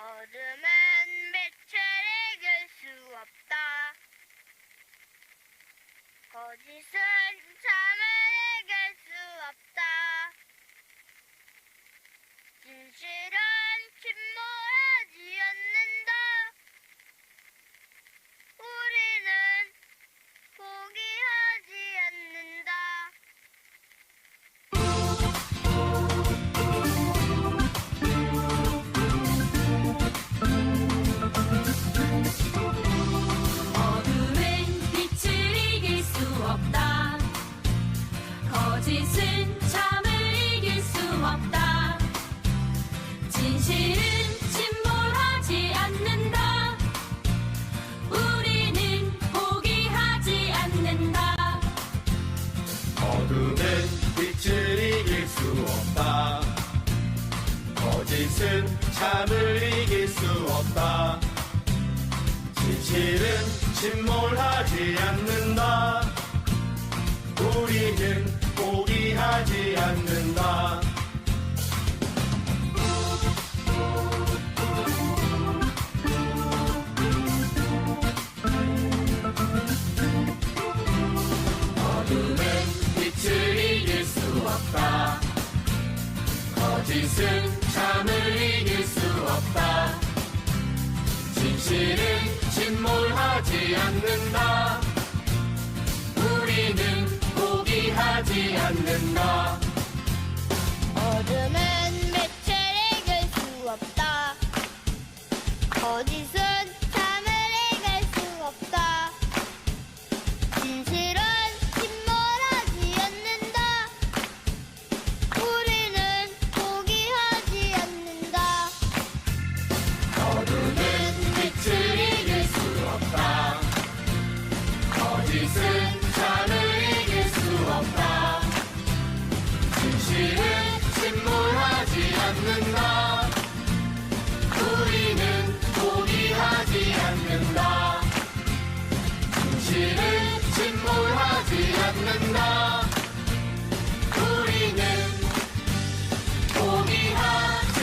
어둠은 빛을 이길 수 없다. 거짓은 참을 이길 수 없다. 진실은 침몰하지 않는다. 우리는 포기하지 않는다. 어둠은 빛을 이길 수 없다. 거짓은 참을 이길 수 없다. 진실은 침몰하지 않는다. 우리는 포기하지 않는다. 어둠은 빛을 이길 수 없다. 거짓은 참을 이길 수 없다. 진실은 침몰하지 않는다. 우리는 포기하지 않는다. 어둠은 빛을 이길 수 없다. 거짓은 참을 이길 수 없다. 진실은 침몰하지 않는다. 우리는 포기하지 않는다. 어둠은 빛을 이길 수 없다. 거짓은 참을 이길 수 없다. 진실은 침몰하지 않는다. 우리는 포기하지 않는다. 어둠은 빛을 이길 수 없다. 거짓은 참을 이길 수 없다. 진실은 침몰하지 않는다. 우리는 포기하지 않는다. 진실은 침몰하지 않는다. 우리는 포기하지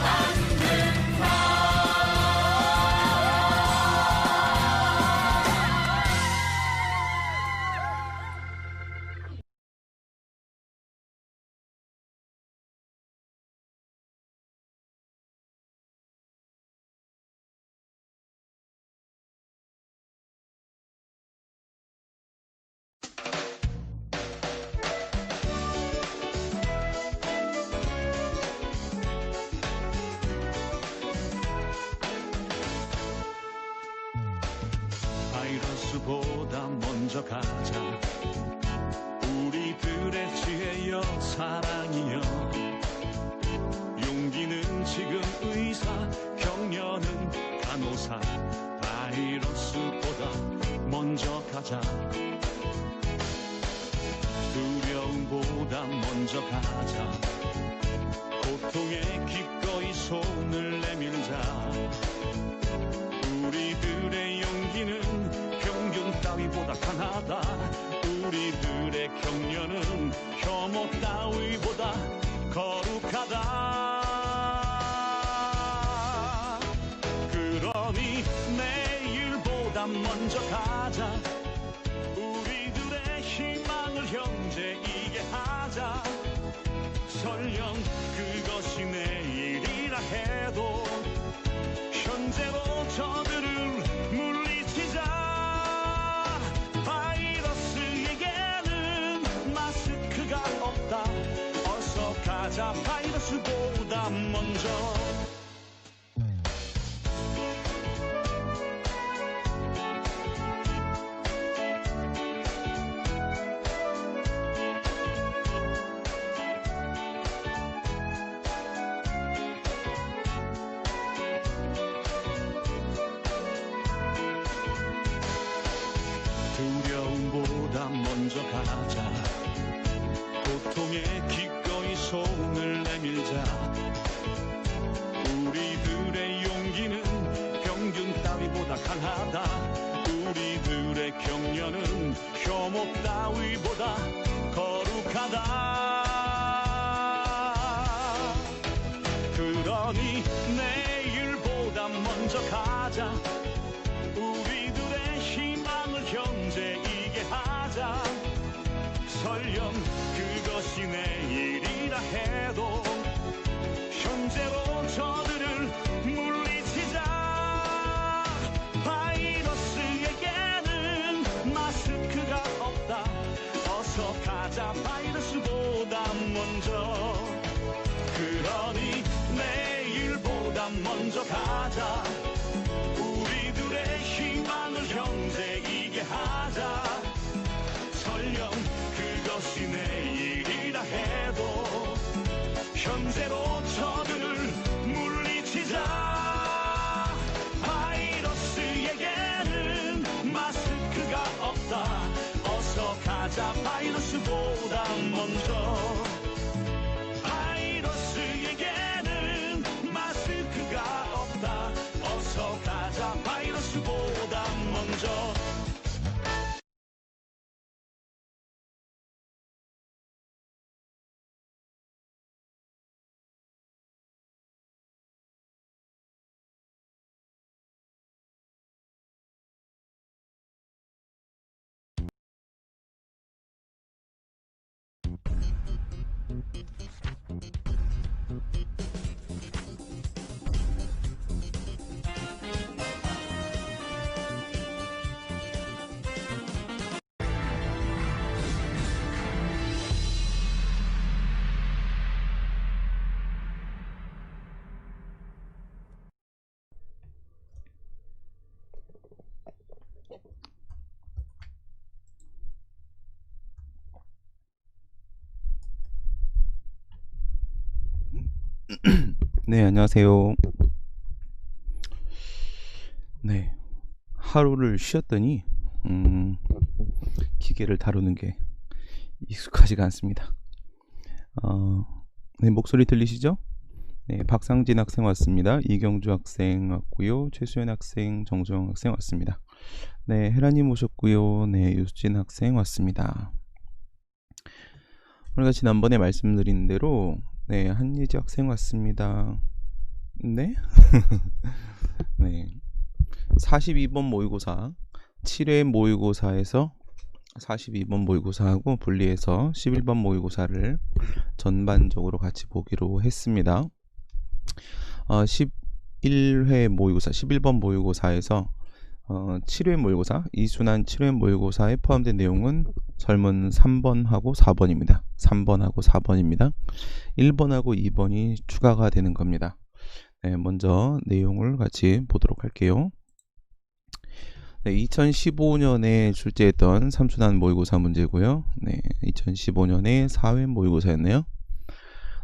않는다. 바이러스보다 먼저 가자. 우리들의 지혜여 사랑이여. 용기는 지금 의사, 격려는 간호사. 바이러스보다 먼저 가자. 두려움보다 먼저 가자. 고통에 기꺼이 손을 내밀자. 우리들의 용기는 평균 따위보다 강하다. 우리들의 격려는 혐오 따위보다 거룩하다. 그러니 내일보다 먼저 가자. 우리들의 희망을 형제이게 하자. 설령 그것이 내일이라 해도 현재로 저들을 물리치자. 바이러스에게는 마스크가 없다. 어서 가자. 바이러스보다 먼저. 두려움보다 먼저 가자. 고통에 기꺼이 손을 내밀자. 우리들의 용기는 평균 따위보다 강하다. 우리들의 격려는 혐오 따위보다 거룩하다. 그러니 내일보다 하자. 우리들의 희망을 형제이게 하자. 설령 그것이 내일이라 해도 현재로 저들을 물리치자. 바이러스에게는 마스크가 없다. 어서 가자 바이러스보다 먼저. 그러니 내일보다 먼저 가자. 우리들의 희망을 형제이게 하자. 설령 그것이 내일이라 해도 현재로 저들을 물리치자. 바이러스에게는 마스크가 없다. 어서 가자 바이러스보다 먼저. 바이러스에게는 마스크가 없다. 어서 가자 바이러스보다 먼저. 네, 안녕하세요. 네, 하루를 쉬었더니 기계를 다루는 게 익숙하지가 않습니다. 네, 목소리 들리시죠? 네, 박상진 학생 왔습니다. 이경주 학생 왔고요. 최수연 학생, 정수영 학생 왔습니다. 네, 혜라님 오셨고요. 네, 유수진 학생 왔습니다. 우리가 지난번에 말씀드린 대로 네, 한예지 학생 왔습니다. 네? 네. 42번 모의고사 7회 모의고사에서 42번 모의고사하고 분리해서 11번 모의고사를 전반적으로 같이 보기로 했습니다. 11회 모의고사 11번 모의고사에서 7회 모의고사 이순환 7회 모의고사에 포함된 내용은 설문 3번하고 4번입니다. 3번하고 4번입니다. 1번하고 2번이 추가가 되는 겁니다. 네, 먼저 내용을 같이 보도록 할게요. 네, 2015년에 출제했던 삼순환 모의고사 문제고요. 네, 2015년에 4회 모의고사였네요.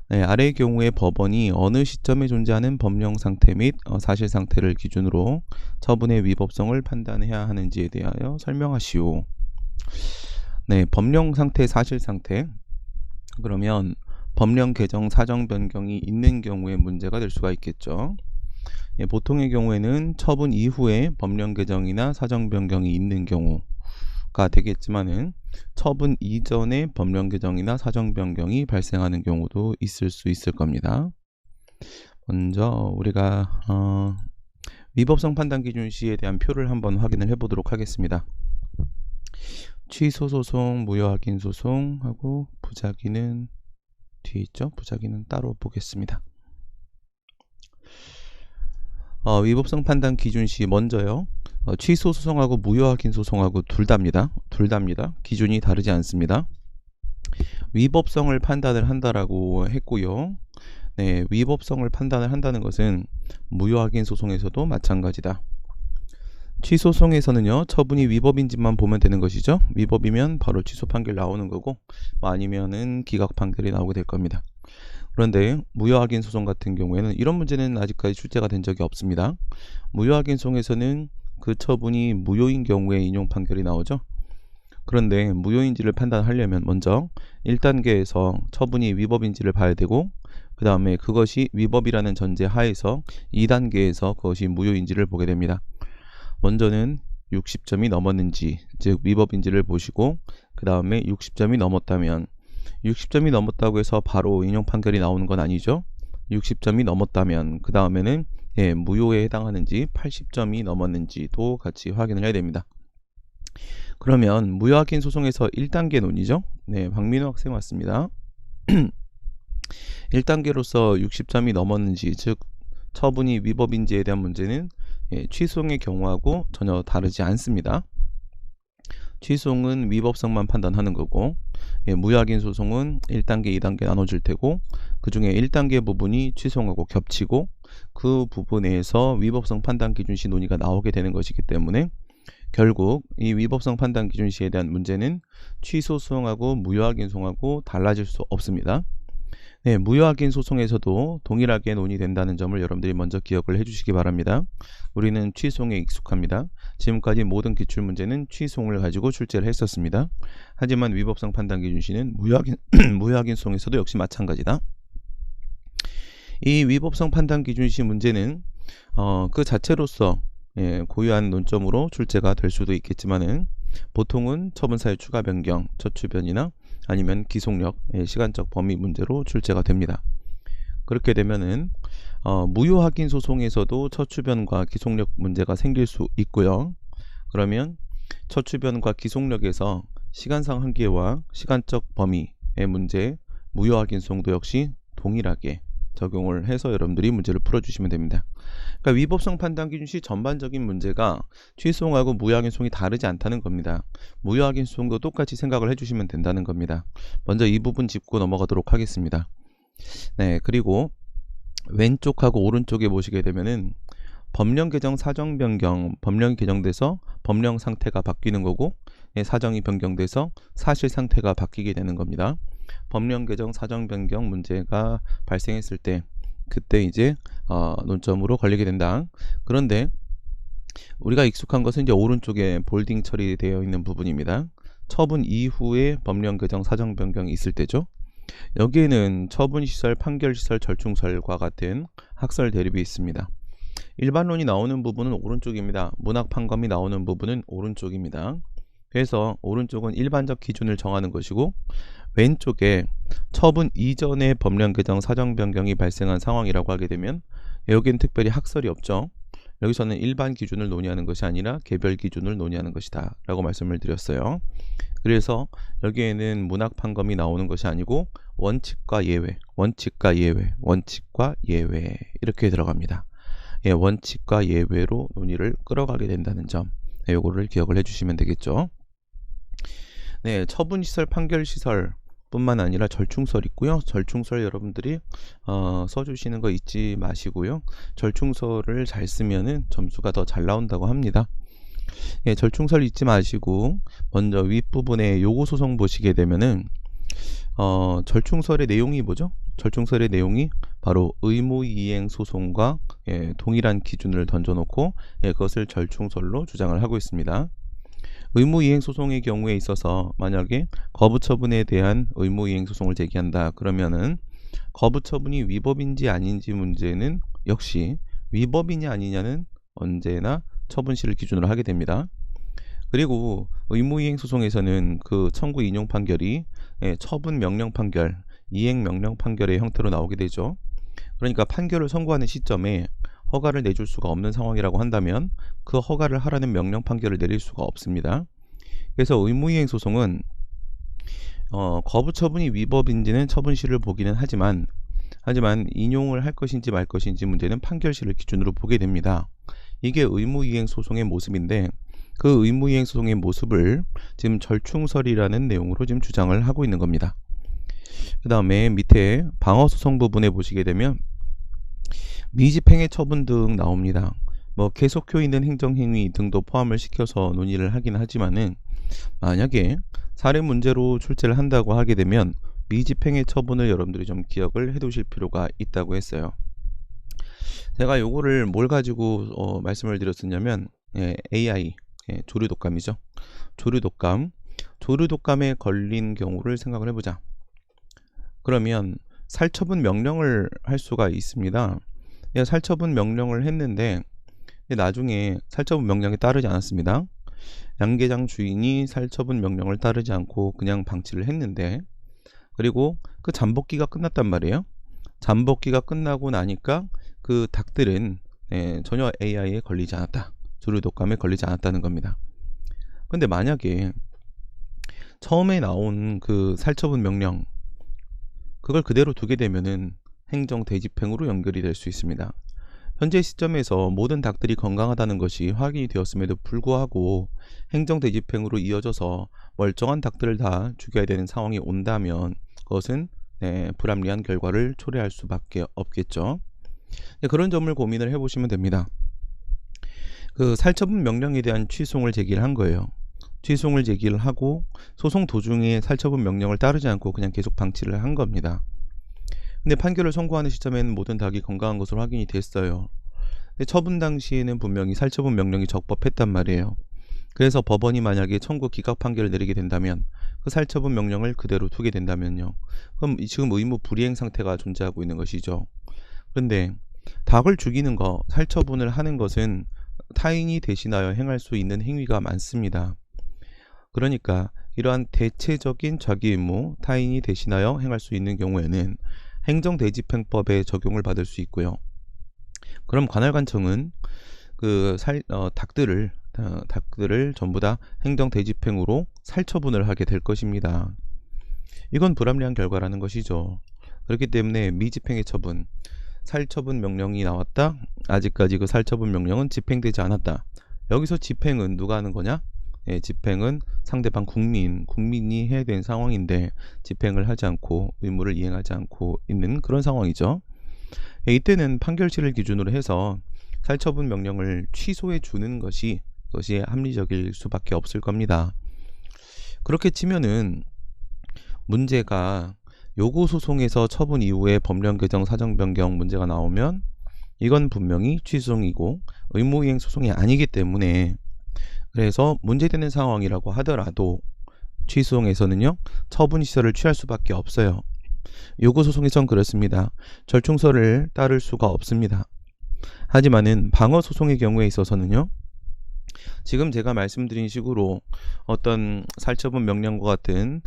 네, 아래의 경우에 법원이 어느 시점에 존재하는 법령 상태 및 사실 상태를 기준으로 처분의 위법성을 판단해야 하는지에 대하여 설명하시오. 네, 법령 상태, 사실 상태. 그러면 법령 개정, 사정 변경이 있는 경우에 문제가 될 수가 있겠죠. 예, 보통의 경우에는 처분 이후에 법령 개정이나 사정 변경이 있는 경우가 되겠지만은 처분 이전에 법령 개정이나 사정 변경이 발생하는 경우도 있을 수 있을 겁니다. 먼저 우리가 위법성 판단 기준 시에 대한 표를 한번 확인을 해 보도록 하겠습니다. 취소 소송, 무효 확인 소송하고 부작위는 뒤에 있죠. 부작위는 따로 보겠습니다. 위법성 판단 기준 시 먼저요. 취소 소송하고 무효 확인 소송하고 둘 다입니다. 기준이 다르지 않습니다. 위법성을 판단을 한다라고 했고요. 네, 위법성을 판단을 한다는 것은 무효 확인 소송에서도 마찬가지다. 취소 소송에서는요, 처분이 위법인지만 보면 되는 것이죠. 위법이면 바로 취소 판결 나오는 거고, 아니면은 기각 판결이 나오게 될 겁니다. 그런데 무효 확인 소송 같은 경우에는 이런 문제는 아직까지 출제가 된 적이 없습니다. 무효 확인 소송에서는 그 처분이 무효인 경우에 인용 판결이 나오죠. 그런데 무효인지를 판단하려면 먼저 1단계에서 처분이 위법인지를 봐야 되고, 그 다음에 그것이 위법이라는 전제 하에서 2단계에서 그것이 무효인지를 보게 됩니다. 먼저는 60점이 넘었는지, 즉 위법인지를 보시고, 그 다음에 60점이 넘었다면, 60점이 넘었다고 해서 바로 인용 판결이 나오는 건 아니죠. 60점이 넘었다면 그 다음에는 무효에 해당하는지 80점이 넘었는지도 같이 확인을 해야 됩니다. 그러면 무효확인 소송에서 1단계 논의죠. 네, 박민호 학생 왔습니다. 1단계로서 60점이 넘었는지, 즉 처분이 위법인지에 대한 문제는 취소의 경우하고 전혀 다르지 않습니다. 취소는 위법성만 판단하는 거고, 무효확인 소송은 1단계, 2단계 나눠질 테고, 그 중에 1단계 부분이 취소하고 겹치고 그 부분에서 위법성 판단 기준시 논의가 나오게 되는 것이기 때문에 결국 이 위법성 판단 기준시에 대한 문제는 취소 소송하고 무효확인 소송하고 달라질 수 없습니다. 네, 무효확인 소송에서도 동일하게 논의된다는 점을 여러분들이 먼저 기억을 해주시기 바랍니다. 우리는 취소에 익숙합니다. 지금까지 모든 기출문제는 취소를 가지고 출제를 했었습니다. 하지만 위법성 판단 기준시는 무효확인 소송에서도 역시 마찬가지다. 이 위법성 판단 기준시 문제는 그 자체로서 고유한 논점으로 출제가 될 수도 있겠지만은 보통은 처분사유 추가 변경, 처추변이나 아니면 기속력, 시간적 범위 문제로 출제가 됩니다. 그렇게 되면은 무효확인 소송에서도 처추변과 기속력 문제가 생길 수 있고요. 그러면 처추변과 기속력에서 시간상 한계와 시간적 범위의 문제, 무효확인 소송도 역시 동일하게 적용을 해서 여러분들이 문제를 풀어주시면 됩니다. 그러니까 위법성 판단 기준시 전반적인 문제가 취소송하고 무효확인 소송이 다르지 않다는 겁니다. 무효확인 소송도 똑같이 생각을 해주시면 된다는 겁니다. 먼저 이 부분 짚고 넘어가도록 하겠습니다. 네, 그리고 왼쪽하고 오른쪽에 보시게 되면은 법령 개정 사정 변경, 법령이 개정돼서 법령 상태가 바뀌는 거고, 사정이 변경돼서 사실 상태가 바뀌게 되는 겁니다. 법령 개정 사정 변경 문제가 발생했을 때 그때 이제 논점으로 걸리게 된다. 그런데 우리가 익숙한 것은 이제 오른쪽에 볼딩 처리되어 있는 부분입니다. 처분 이후에 법령 개정 사정 변경이 있을 때죠. 여기에는 처분시설, 판결시설, 절충설과 같은 학설 대립이 있습니다. 일반론이 나오는 부분은 오른쪽입니다. 문학 판검이 나오는 부분은 오른쪽입니다. 그래서 오른쪽은 일반적 기준을 정하는 것이고, 왼쪽에 처분 이전에 법령 개정 사정 변경이 발생한 상황이라고 하게 되면 여기는 특별히 학설이 없죠. 여기서는 일반 기준을 논의하는 것이 아니라 개별 기준을 논의하는 것이다 라고 말씀을 드렸어요. 그래서 여기에는 문학 판검이 나오는 것이 아니고 원칙과 예외, 원칙과 예외, 원칙과 예외 이렇게 들어갑니다. 원칙과 예외로 논의를 끌어가게 된다는 점, 요거를 기억을 해주시면 되겠죠. 네, 처분시설, 판결시설 뿐만 아니라 절충설 있고요. 절충설 여러분들이 써주시는 거 잊지 마시고요. 절충설을 잘 쓰면은 점수가 더 잘 나온다고 합니다. 절충설 잊지 마시고 먼저 윗부분에 요구소송 보시게 되면은 절충설의 내용이 뭐죠? 절충설의 내용이 바로 의무이행 소송과 동일한 기준을 던져놓고 그것을 절충설로 주장을 하고 있습니다. 의무이행 소송의 경우에 있어서 만약에 거부처분에 대한 의무이행 소송을 제기한다 그러면은 거부처분이 위법인지 아닌지 문제는 역시 위법이냐 아니냐는 언제나 처분시를 기준으로 하게 됩니다. 그리고 의무이행 소송에서는 그 청구 인용 판결이 처분 명령 판결, 이행 명령 판결의 형태로 나오게 되죠. 그러니까 판결을 선고하는 시점에 허가를 내줄 수가 없는 상황이라고 한다면 그 허가를 하라는 명령 판결을 내릴 수가 없습니다. 그래서 의무이행 소송은 거부 처분이 위법인지는 처분시를 보기는 하지만 인용을 할 것인지 말 것인지 문제는 판결시를 기준으로 보게 됩니다. 이게 의무이행 소송의 모습인데 그 의무이행 소송의 모습을 지금 절충설이라는 내용으로 지금 주장을 하고 있는 겁니다. 그 다음에 밑에 방어소송 부분에 보시게 되면 미집행의 처분 등 나옵니다. 뭐 계속효 있는 행정행위 등도 포함을 시켜서 논의를 하긴 하지만은 만약에 사례 문제로 출제를 한다고 하게 되면 미집행의 처분을 여러분들이 좀 기억을 해 두실 필요가 있다고 했어요. 제가 요거를 뭘 가지고 말씀을 드렸었냐면 AI 조류독감이죠. 조류독감에 걸린 경우를 생각을 해보자. 그러면 살처분 명령을 할 수가 있습니다. 살처분 명령을 했는데 나중에 살처분 명령에 따르지 않았습니다. 양계장 주인이 살처분 명령을 따르지 않고 그냥 방치를 했는데, 그리고 그 잠복기가 끝났단 말이에요. 잠복기가 끝나고 나니까 그 닭들은 전혀 AI에 걸리지 않았다. 주류 독감에 걸리지 않았다는 겁니다. 근데 만약에 처음에 나온 그 살처분 명령 그걸 그대로 두게 되면은 행정 대집행으로 연결이 될 수 있습니다. 현재 시점에서 모든 닭들이 건강하다는 것이 확인이 되었음에도 불구하고 행정 대집행으로 이어져서 멀쩡한 닭들을 다 죽여야 되는 상황이 온다면 그것은 불합리한 결과를 초래할 수밖에 없겠죠. 그런 점을 고민을 해보시면 됩니다. 그 살처분 명령에 대한 취소를 제기를 한 거예요. 취소를 제기를 하고 소송 도중에 살처분 명령을 따르지 않고 그냥 계속 방치를 한 겁니다. 근데 판결을 선고하는 시점에는 모든 닭이 건강한 것으로 확인이 됐어요. 근데 처분 당시에는 분명히 살처분 명령이 적법했단 말이에요. 그래서 법원이 만약에 청구 기각 판결을 내리게 된다면 그 살처분 명령을 그대로 두게 된다면요. 그럼 지금 의무 불이행 상태가 존재하고 있는 것이죠. 그런데 닭을 죽이는 거, 살처분을 하는 것은 타인이 대신하여 행할 수 있는 행위가 많습니다. 그러니까 이러한 대체적인 자기 의무, 타인이 대신하여 행할 수 있는 경우에는 행정대집행법에 적용을 받을 수 있고요. 그럼 관할관청은 그 닭들을 전부 다 행정대집행으로 살처분을 하게 될 것입니다. 이건 불합리한 결과라는 것이죠. 그렇기 때문에 미집행의 처분, 살처분 명령이 나왔다. 아직까지 그 살처분 명령은 집행되지 않았다. 여기서 집행은 누가 하는 거냐? 집행은 상대방 국민이 해야 되는 상황인데 집행을 하지 않고 의무를 이행하지 않고 있는 그런 상황이죠. 이때는 판결시를 기준으로 해서 살처분 명령을 취소해 주는 것이 합리적일 수밖에 없을 겁니다. 그렇게 치면은 문제가 요구 소송에서 처분 이후에 법령 개정 사정 변경 문제가 나오면 이건 분명히 취소송이고 의무이행 소송이 아니기 때문에 그래서 문제되는 상황이라고 하더라도 취소송에서는요 처분시설을 취할 수밖에 없어요. 요구소송에선 그렇습니다. 절충서를 따를 수가 없습니다. 하지만은 방어소송의 경우에 있어서는요 지금 제가 말씀드린 식으로 어떤 살처분 명령과 같은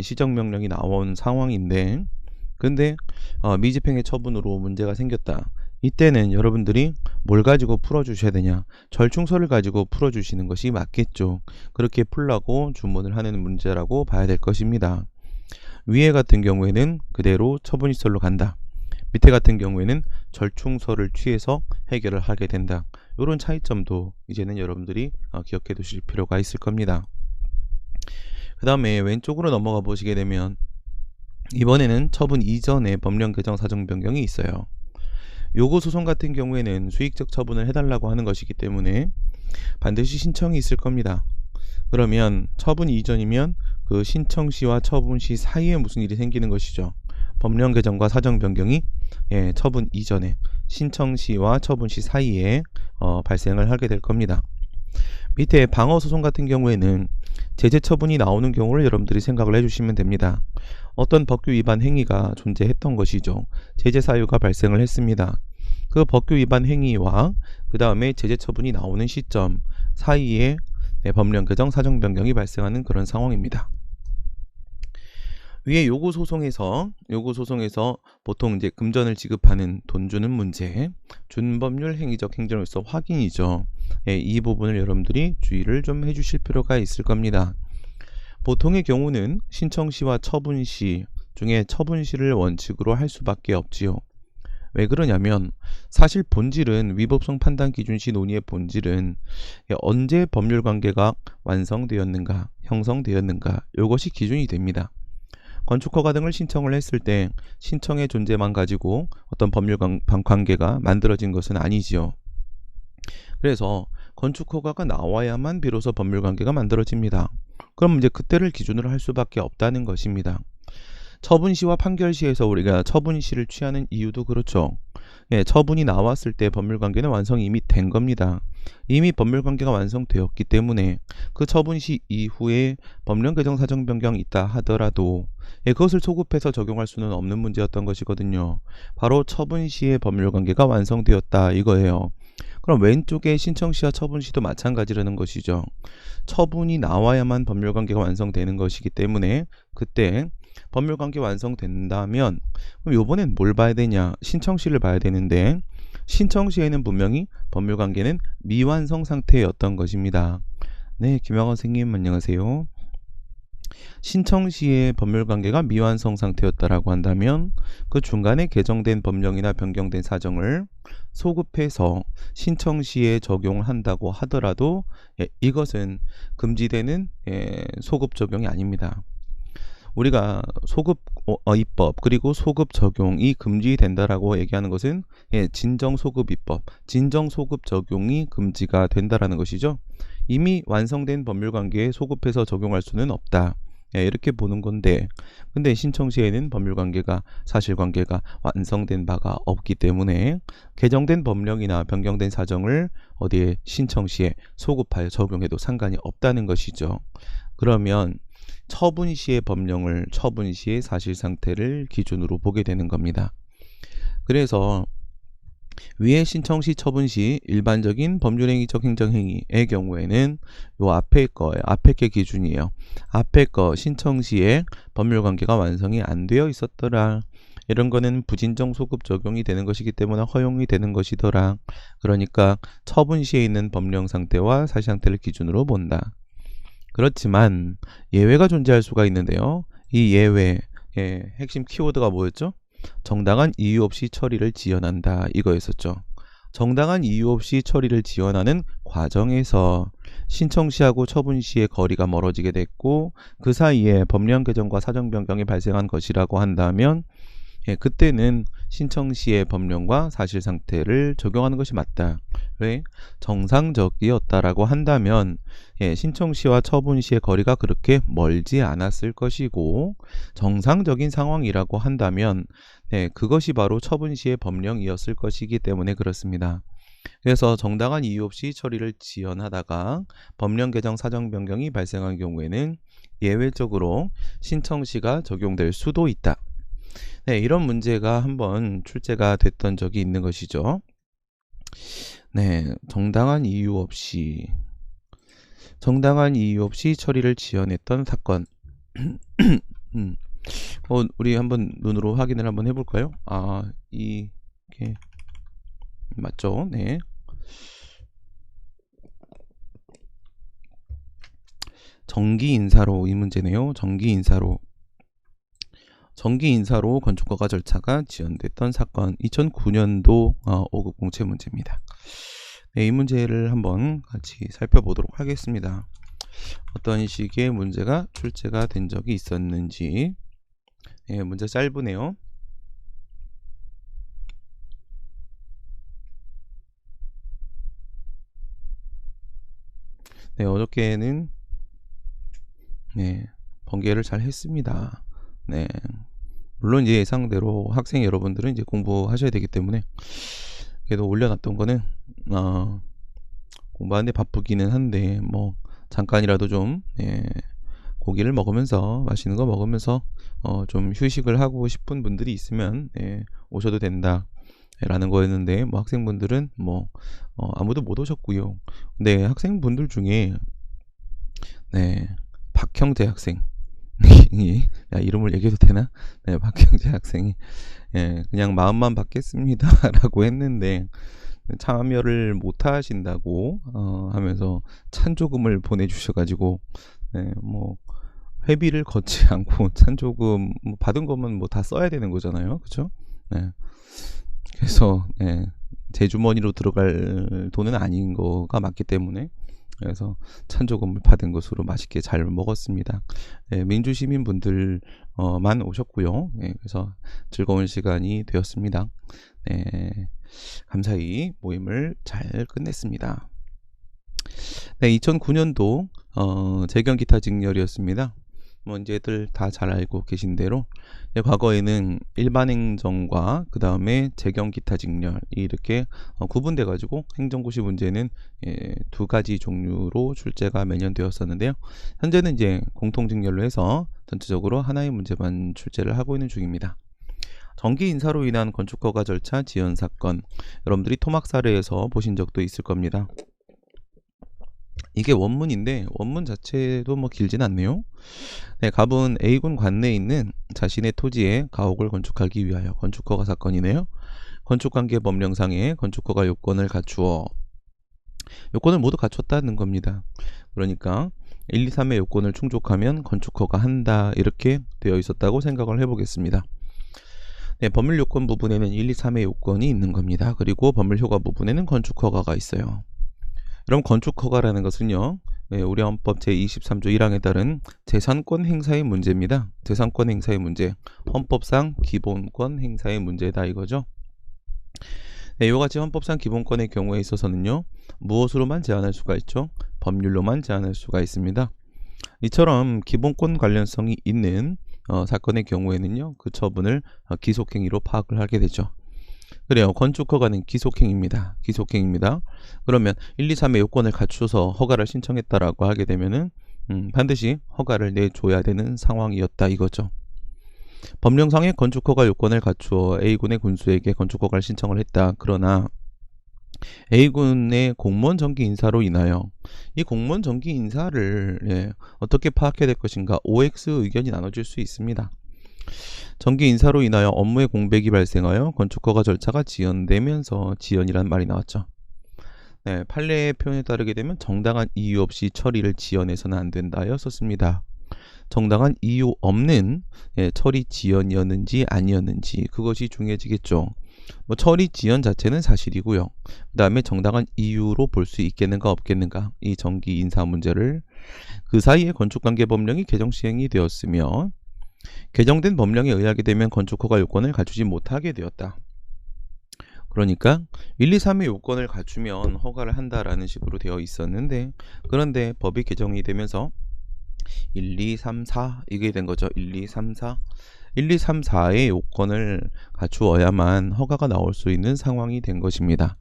시정명령이 나온 상황인데 근데 미집행의 처분으로 문제가 생겼다. 이때는 여러분들이 뭘 가지고 풀어주셔야 되냐? 절충서를 가지고 풀어주시는 것이 맞겠죠. 그렇게 풀라고 주문을 하는 문제라고 봐야 될 것입니다. 위에 같은 경우에는 그대로 처분시설로 간다. 밑에 같은 경우에는 절충서를 취해서 해결을 하게 된다. 이런 차이점도 이제는 여러분들이 기억해 두실 필요가 있을 겁니다. 그 다음에 왼쪽으로 넘어가 보시게 되면 이번에는 처분 이전에 법령 개정 사정 변경이 있어요. 요구 소송 같은 경우에는 수익적 처분을 해달라고 하는 것이기 때문에 반드시 신청이 있을 겁니다. 그러면 처분 이전이면 그 신청시와 처분시 사이에 무슨 일이 생기는 것이죠. 법령 개정과 사정 변경이 처분 이전에 신청시와 처분시 사이에 발생을 하게 될 겁니다. 밑에 방어소송 같은 경우에는 제재 처분이 나오는 경우를 여러분들이 생각을 해주시면 됩니다. 어떤 법규 위반 행위가 존재했던 것이죠. 제재 사유가 발생을 했습니다. 그 법규 위반 행위와 그 다음에 제재 처분이 나오는 시점 사이에 법령 개정 사정 변경이 발생하는 그런 상황입니다. 위에 요구소송에서 보통 이제 금전을 지급하는 돈 주는 문제, 준법률 행위적 행정으로서 확인이죠. 이 부분을 여러분들이 주의를 좀 해주실 필요가 있을 겁니다. 보통의 경우는 신청시와 처분시 중에 처분시를 원칙으로 할 수밖에 없지요. 왜 그러냐면 사실 본질은 위법성 판단 기준시 논의의 본질은 언제 법률관계가 완성되었는가, 형성되었는가 이것이 기준이 됩니다. 건축허가 등을 신청을 했을 때 신청의 존재만 가지고 어떤 법률 관계가 만들어진 것은 아니지요. 그래서 건축허가가 나와야만 비로소 법률 관계가 만들어집니다. 그럼 이제 그때를 기준으로 할 수밖에 없다는 것입니다. 처분시와 판결시에서 우리가 처분시를 취하는 이유도 그렇죠. 처분이 나왔을 때 법률관계는 완성이 이미 된 겁니다. 이미 법률관계가 완성되었기 때문에 그 처분시 이후에 법령 개정 사정 변경이 있다 하더라도 그것을 소급해서 적용할 수는 없는 문제였던 것이거든요. 바로 처분시의 법률관계가 완성되었다 이거예요. 그럼 왼쪽에 신청시와 처분시도 마찬가지라는 것이죠. 처분이 나와야만 법률관계가 완성되는 것이기 때문에 그때 법률관계 완성된다면 그럼 이번엔 뭘 봐야 되냐? 신청시를 봐야 되는데 신청 시에는 분명히 법률관계는 미완성 상태였던 것입니다. 네, 김학원 선생님 안녕하세요. 신청 시에 법률관계가 미완성 상태였다라고 한다면 그 중간에 개정된 법령이나 변경된 사정을 소급해서 신청 시에 적용한다고 하더라도 이것은 금지되는 소급 적용이 아닙니다. 우리가 소급 입법 그리고 소급 적용이 금지된다라고 얘기하는 것은 진정 소급 입법, 진정 소급 적용이 금지가 된다라는 것이죠. 이미 완성된 법률관계에 소급해서 적용할 수는 없다. 이렇게 보는 건데, 근데 신청 시에는 법률관계가 사실관계가 완성된 바가 없기 때문에 개정된 법령이나 변경된 사정을 어디에 신청 시에 소급하여 적용해도 상관이 없다는 것이죠. 그러면 처분 시의 법령을 처분 시의 사실 상태를 기준으로 보게 되는 겁니다. 그래서 위에 신청 시, 처분 시 일반적인 법률행위적 행정행위의 경우에는 요 앞에 거예요. 앞에 게 기준이에요. 앞에 거 신청 시에 법률관계가 완성이 안 되어 있었더라. 이런 거는 부진정 소급 적용이 되는 것이기 때문에 허용이 되는 것이더라. 그러니까 처분 시에 있는 법령 상태와 사실 상태를 기준으로 본다. 그렇지만 예외가 존재할 수가 있는데요. 이 예외의 핵심 키워드가 뭐였죠? 정당한 이유 없이 처리를 지연한다, 이거였었죠. 정당한 이유 없이 처리를 지연하는 과정에서 신청 시하고 처분 시의 거리가 멀어지게 됐고 그 사이에 법령 개정과 사정 변경이 발생한 것이라고 한다면 그때는 신청 시의 법령과 사실 상태를 적용하는 것이 맞다. 왜? 정상적이었다라고 한다면 신청 시와 처분 시의 거리가 그렇게 멀지 않았을 것이고 정상적인 상황이라고 한다면 그것이 바로 처분 시의 법령이었을 것이기 때문에 그렇습니다. 그래서 정당한 이유 없이 처리를 지연하다가 법령 개정 사정 변경이 발생한 경우에는 예외적으로 신청 시가 적용될 수도 있다. 네, 이런 문제가 한번 출제가 됐던 적이 있는 것이죠. 네, 정당한 이유 없이 처리를 지연했던 사건. 우리 한번 눈으로 확인을 한번 해볼까요? 이게 맞죠? 네. 정기 인사로 이 문제네요. 정기 인사로 건축허가 절차가 지연됐던 사건. 2009년도 5급 공채 문제입니다. 네, 이 문제를 한번 같이 살펴보도록 하겠습니다. 어떤 식의 문제가 출제가 된 적이 있었는지. 네, 문제 짧으네요. 네, 어저께는 번개를 잘 했습니다. 네, 물론 이제 예상대로 학생 여러분들은 이제 공부하셔야 되기 때문에 그래도 올려놨던 거는 공부하는데 바쁘기는 한데 뭐 잠깐이라도 좀 고기를 먹으면서 맛있는 거 먹으면서 좀 휴식을 하고 싶은 분들이 있으면 오셔도 된다 라는 거였는데 뭐 학생분들은 뭐 아무도 못 오셨고요. 근데 학생분들 중에 박형재 학생 야, 이름을 얘기해도 되나? 네, 박형재 학생이 그냥 마음만 받겠습니다 라고 했는데 참여를 못 하신다고 하면서 찬조금을 보내주셔가지고 뭐 회비를 걷지 않고 찬조금 받은 것만 뭐 다 써야 되는 거잖아요, 그쵸? 그래서 제 주머니로 들어갈 돈은 아닌 거가 맞기 때문에 그래서 찬조금을 받은 것으로 맛있게 잘 먹었습니다. 민주시민분들만 오셨고요. 그래서 즐거운 시간이 되었습니다. 감사히 모임을 잘 끝냈습니다. 2009년도 재경기타 직렬이었습니다. 이제들 다 잘 알고 계신 대로 과거에는 일반행정과 그 다음에 재경기타 직렬 이렇게 구분돼 가지고 행정고시 문제는 두 가지 종류로 출제가 매년 되었었는데요. 현재는 이제 공통직렬로 해서 전체적으로 하나의 문제만 출제를 하고 있는 중입니다. 정기 인사로 인한 건축허가 절차 지연 사건, 여러분들이 토막 사례에서 보신 적도 있을 겁니다. 이게 원문인데 원문 자체도 뭐 길진 않네요. 갑은 A군 관내에 있는 자신의 토지에 가옥을 건축하기 위하여 건축허가 사건이네요. 건축관계 법령상의 건축허가 요건을 갖추어 요건을 모두 갖췄다는 겁니다. 그러니까 1, 2, 3의 요건을 충족하면 건축허가 한다 이렇게 되어 있었다고 생각을 해보겠습니다. 네, 법률 요건 부분에는 1, 2, 3의 요건이 있는 겁니다. 그리고 법률 효과 부분에는 건축허가가 있어요. 그럼 건축허가라는 것은요, 네, 우리 헌법 제23조 1항에 따른 재산권 행사의 문제입니다. 재산권 행사의 문제, 헌법상 기본권 행사의 문제다 이거죠. 네, 이와같이 헌법상 기본권의 경우에 있어서는요, 무엇으로만 제한할 수가 있죠? 법률로만 제한할 수가 있습니다. 이처럼 기본권 관련성이 있는 사건의 경우에는요, 그 처분을 기속행위로 파악을 하게 되죠. 그래요. 건축허가는 기속행위입니다. 기속행위입니다. 그러면 1, 2, 3의 요건을 갖추어서 허가를 신청했다라고 하게 되면은 반드시 허가를 내줘야 되는 상황이었다 이거죠. 법령상의 건축허가 요건을 갖추어 A군의 군수에게 건축허가를 신청을 했다. 그러나 A군의 공무원 정기 인사로 인하여 이 공무원 정기 인사를 어떻게 파악해야 될 것인가 OX 의견이 나눠질 수 있습니다. 정기 인사로 인하여 업무의 공백이 발생하여 건축허가 절차가 지연되면서 지연이란 말이 나왔죠. 네, 판례의 표현에 따르게 되면 정당한 이유 없이 처리를 지연해서는 안 된다 였었습니다. 정당한 이유 없는 처리 지연이었는지 아니었는지 그것이 중요해지겠죠. 뭐 처리 지연 자체는 사실이고요. 그 다음에 정당한 이유로 볼 수 있겠는가 없겠는가 이 정기 인사 문제를 그 사이에 건축관계법령이 개정 시행이 되었으며 개정된 법령에 의하게 되면 건축허가 요건을 갖추지 못하게 되었다. 그러니까 1, 2, 3의 요건을 갖추면 허가를 한다라는 식으로 되어 있었는데 그런데 법이 개정이 되면서 1, 2, 3, 4 이게 된 거죠. 1, 2, 3, 4 1, 2, 3, 4의 요건을 갖추어야만 허가가 나올 수 있는 상황이 된 것입니다.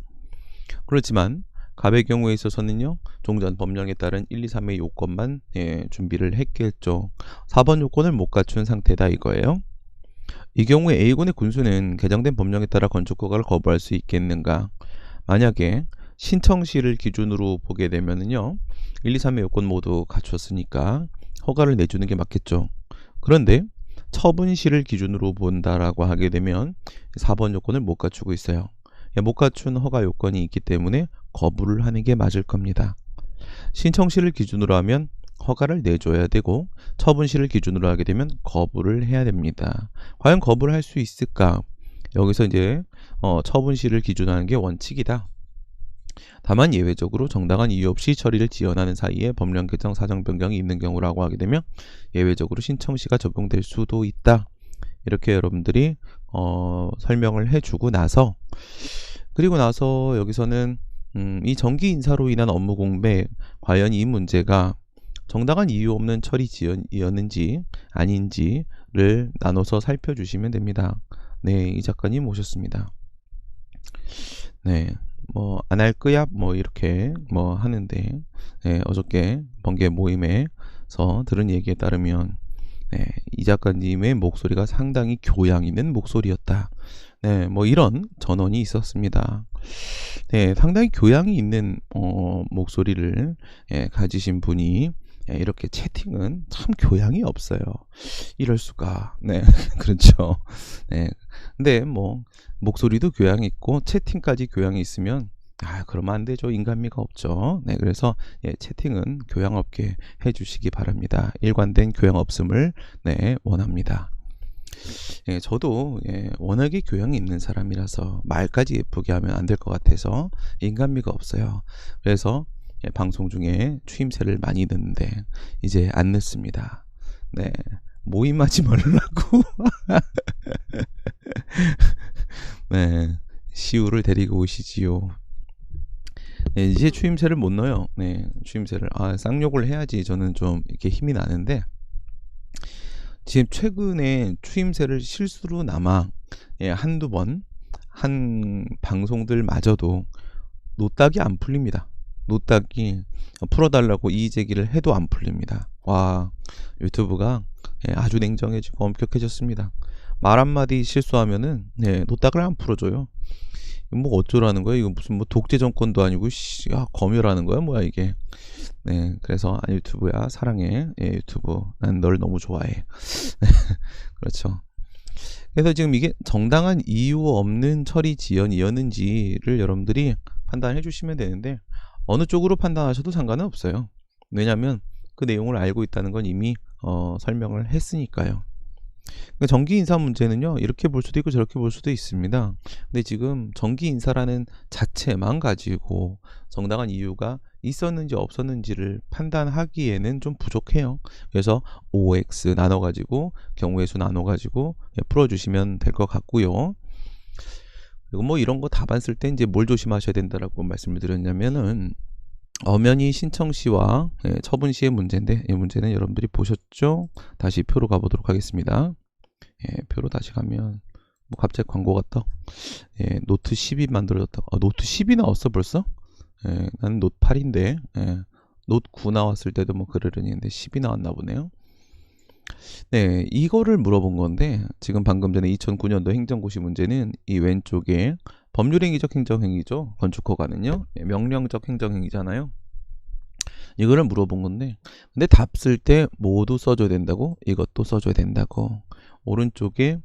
그렇지만 갑의 경우에 있어서는요, 종전 법령에 따른 1, 2, 3의 요건만 준비를 했겠죠. 4번 요건을 못 갖춘 상태다 이거예요. 이 경우에 A군의 군수는 개정된 법령에 따라 건축허가를 거부할 수 있겠는가? 만약에 신청시를 기준으로 보게 되면은요, 1, 2, 3의 요건 모두 갖췄으니까 허가를 내주는 게 맞겠죠. 그런데 처분시를 기준으로 본다라고 하게 되면 4번 요건을 못 갖추고 있어요. 못 갖춘 허가 요건이 있기 때문에 거부를 하는 게 맞을 겁니다. 신청시를 기준으로 하면 허가를 내줘야 되고 처분시를 기준으로 하게 되면 거부를 해야 됩니다. 과연 거부를 할 수 있을까? 여기서 이제 처분시를 기준으로 하는 게 원칙이다. 다만 예외적으로 정당한 이유 없이 처리를 지연하는 사이에 법령 개정 사정 변경이 있는 경우라고 하게 되면 예외적으로 신청시가 적용될 수도 있다. 이렇게 여러분들이 설명을 해주고 나서 그리고 나서 여기서는 이 정기 인사로 인한 업무 공백 과연 이 문제가 정당한 이유 없는 처리 지연이었는지 아닌지를 나눠서 살펴주시면 됩니다. 네, 이 작가님 모셨습니다. 네, 뭐 안 할 거야 뭐 이렇게 뭐 하는데 어저께 번개 모임에서 들은 얘기에 따르면 이 작가님의 목소리가 상당히 교양 있는 목소리였다. 네, 뭐 이런 전언이 있었습니다. 네, 상당히 교양이 있는 목소리를 가지신 분이 이렇게 채팅은 참 교양이 없어요. 이럴 수가. 네, 그렇죠. 네, 근데 뭐 목소리도 교양이 있고 채팅까지 교양이 있으면 그러면 안 되죠. 인간미가 없죠. 네, 그래서 채팅은 교양 없게 해주시기 바랍니다. 일관된 교양 없음을 원합니다. 저도 워낙에 교양이 있는 사람이라서 말까지 예쁘게 하면 안 될 것 같아서 인간미가 없어요. 그래서 방송 중에 추임새를 많이 넣는데 이제 안 넣습니다. 네, 모임하지 말라고. 네, 시우를 데리고 오시지요. 네, 이제 추임새를 못 넣어요. 네, 추임새를 쌍욕을 해야지 저는 좀 이렇게 힘이 나는데 지금 최근에 추임새를 실수로나마 한두 번 한 방송들마저도 노딱이 안 풀립니다. 노딱이 풀어달라고 이의 제기를 해도 안 풀립니다. 와, 유튜브가 아주 냉정해지고 엄격해졌습니다. 말 한마디 실수하면은 노딱을 안 풀어줘요. 뭐 어쩌라는 거야? 이거 무슨 뭐 독재 정권도 아니고 검열하는 거야? 뭐야 이게? 네, 그래서 유튜브야 사랑해. 유튜브 난 널 너무 좋아해. 그렇죠. 그래서 지금 이게 정당한 이유 없는 처리 지연이었는지를 여러분들이 판단해 주시면 되는데 어느 쪽으로 판단하셔도 상관은 없어요. 왜냐하면 그 내용을 알고 있다는 건 이미 설명을 했으니까요. 그러니까 정기 인사 문제는요, 이렇게 볼 수도 있고 저렇게 볼 수도 있습니다. 근데 지금 정기 인사라는 자체만 가지고 정당한 이유가 있었는지 없었는지를 판단하기에는 좀 부족해요. 그래서 OX 나눠가지고 경우의 수 나눠가지고 풀어주시면 될 것 같고요. 그리고 뭐 이런 거 답안 쓸 때 이제 뭘 조심하셔야 된다라고 말씀을 드렸냐면은 엄연히 신청시와 처분시의 문제인데 이 문제는 여러분들이 보셨죠? 다시 표로 가보도록 하겠습니다. 표로 다시 가면 뭐 갑자기 광고가 떠. 노트 10이 만들어졌다. 노트 10이 나왔어 벌써? 나는 노트 8인데 노트 9 나왔을 때도 뭐 그러려니 했는데 10이 나왔나 보네요. 네, 이거를 물어본 건데 지금 방금 전에 2009년도 행정고시 문제는 이 왼쪽에 법률행위적 행정행위죠. 건축허가는요. 명령적 행정행위잖아요. 이거를 물어본 건데 근데 답 쓸 때 모두 써줘야 된다고? 이것도 써줘야 된다고. 오른쪽에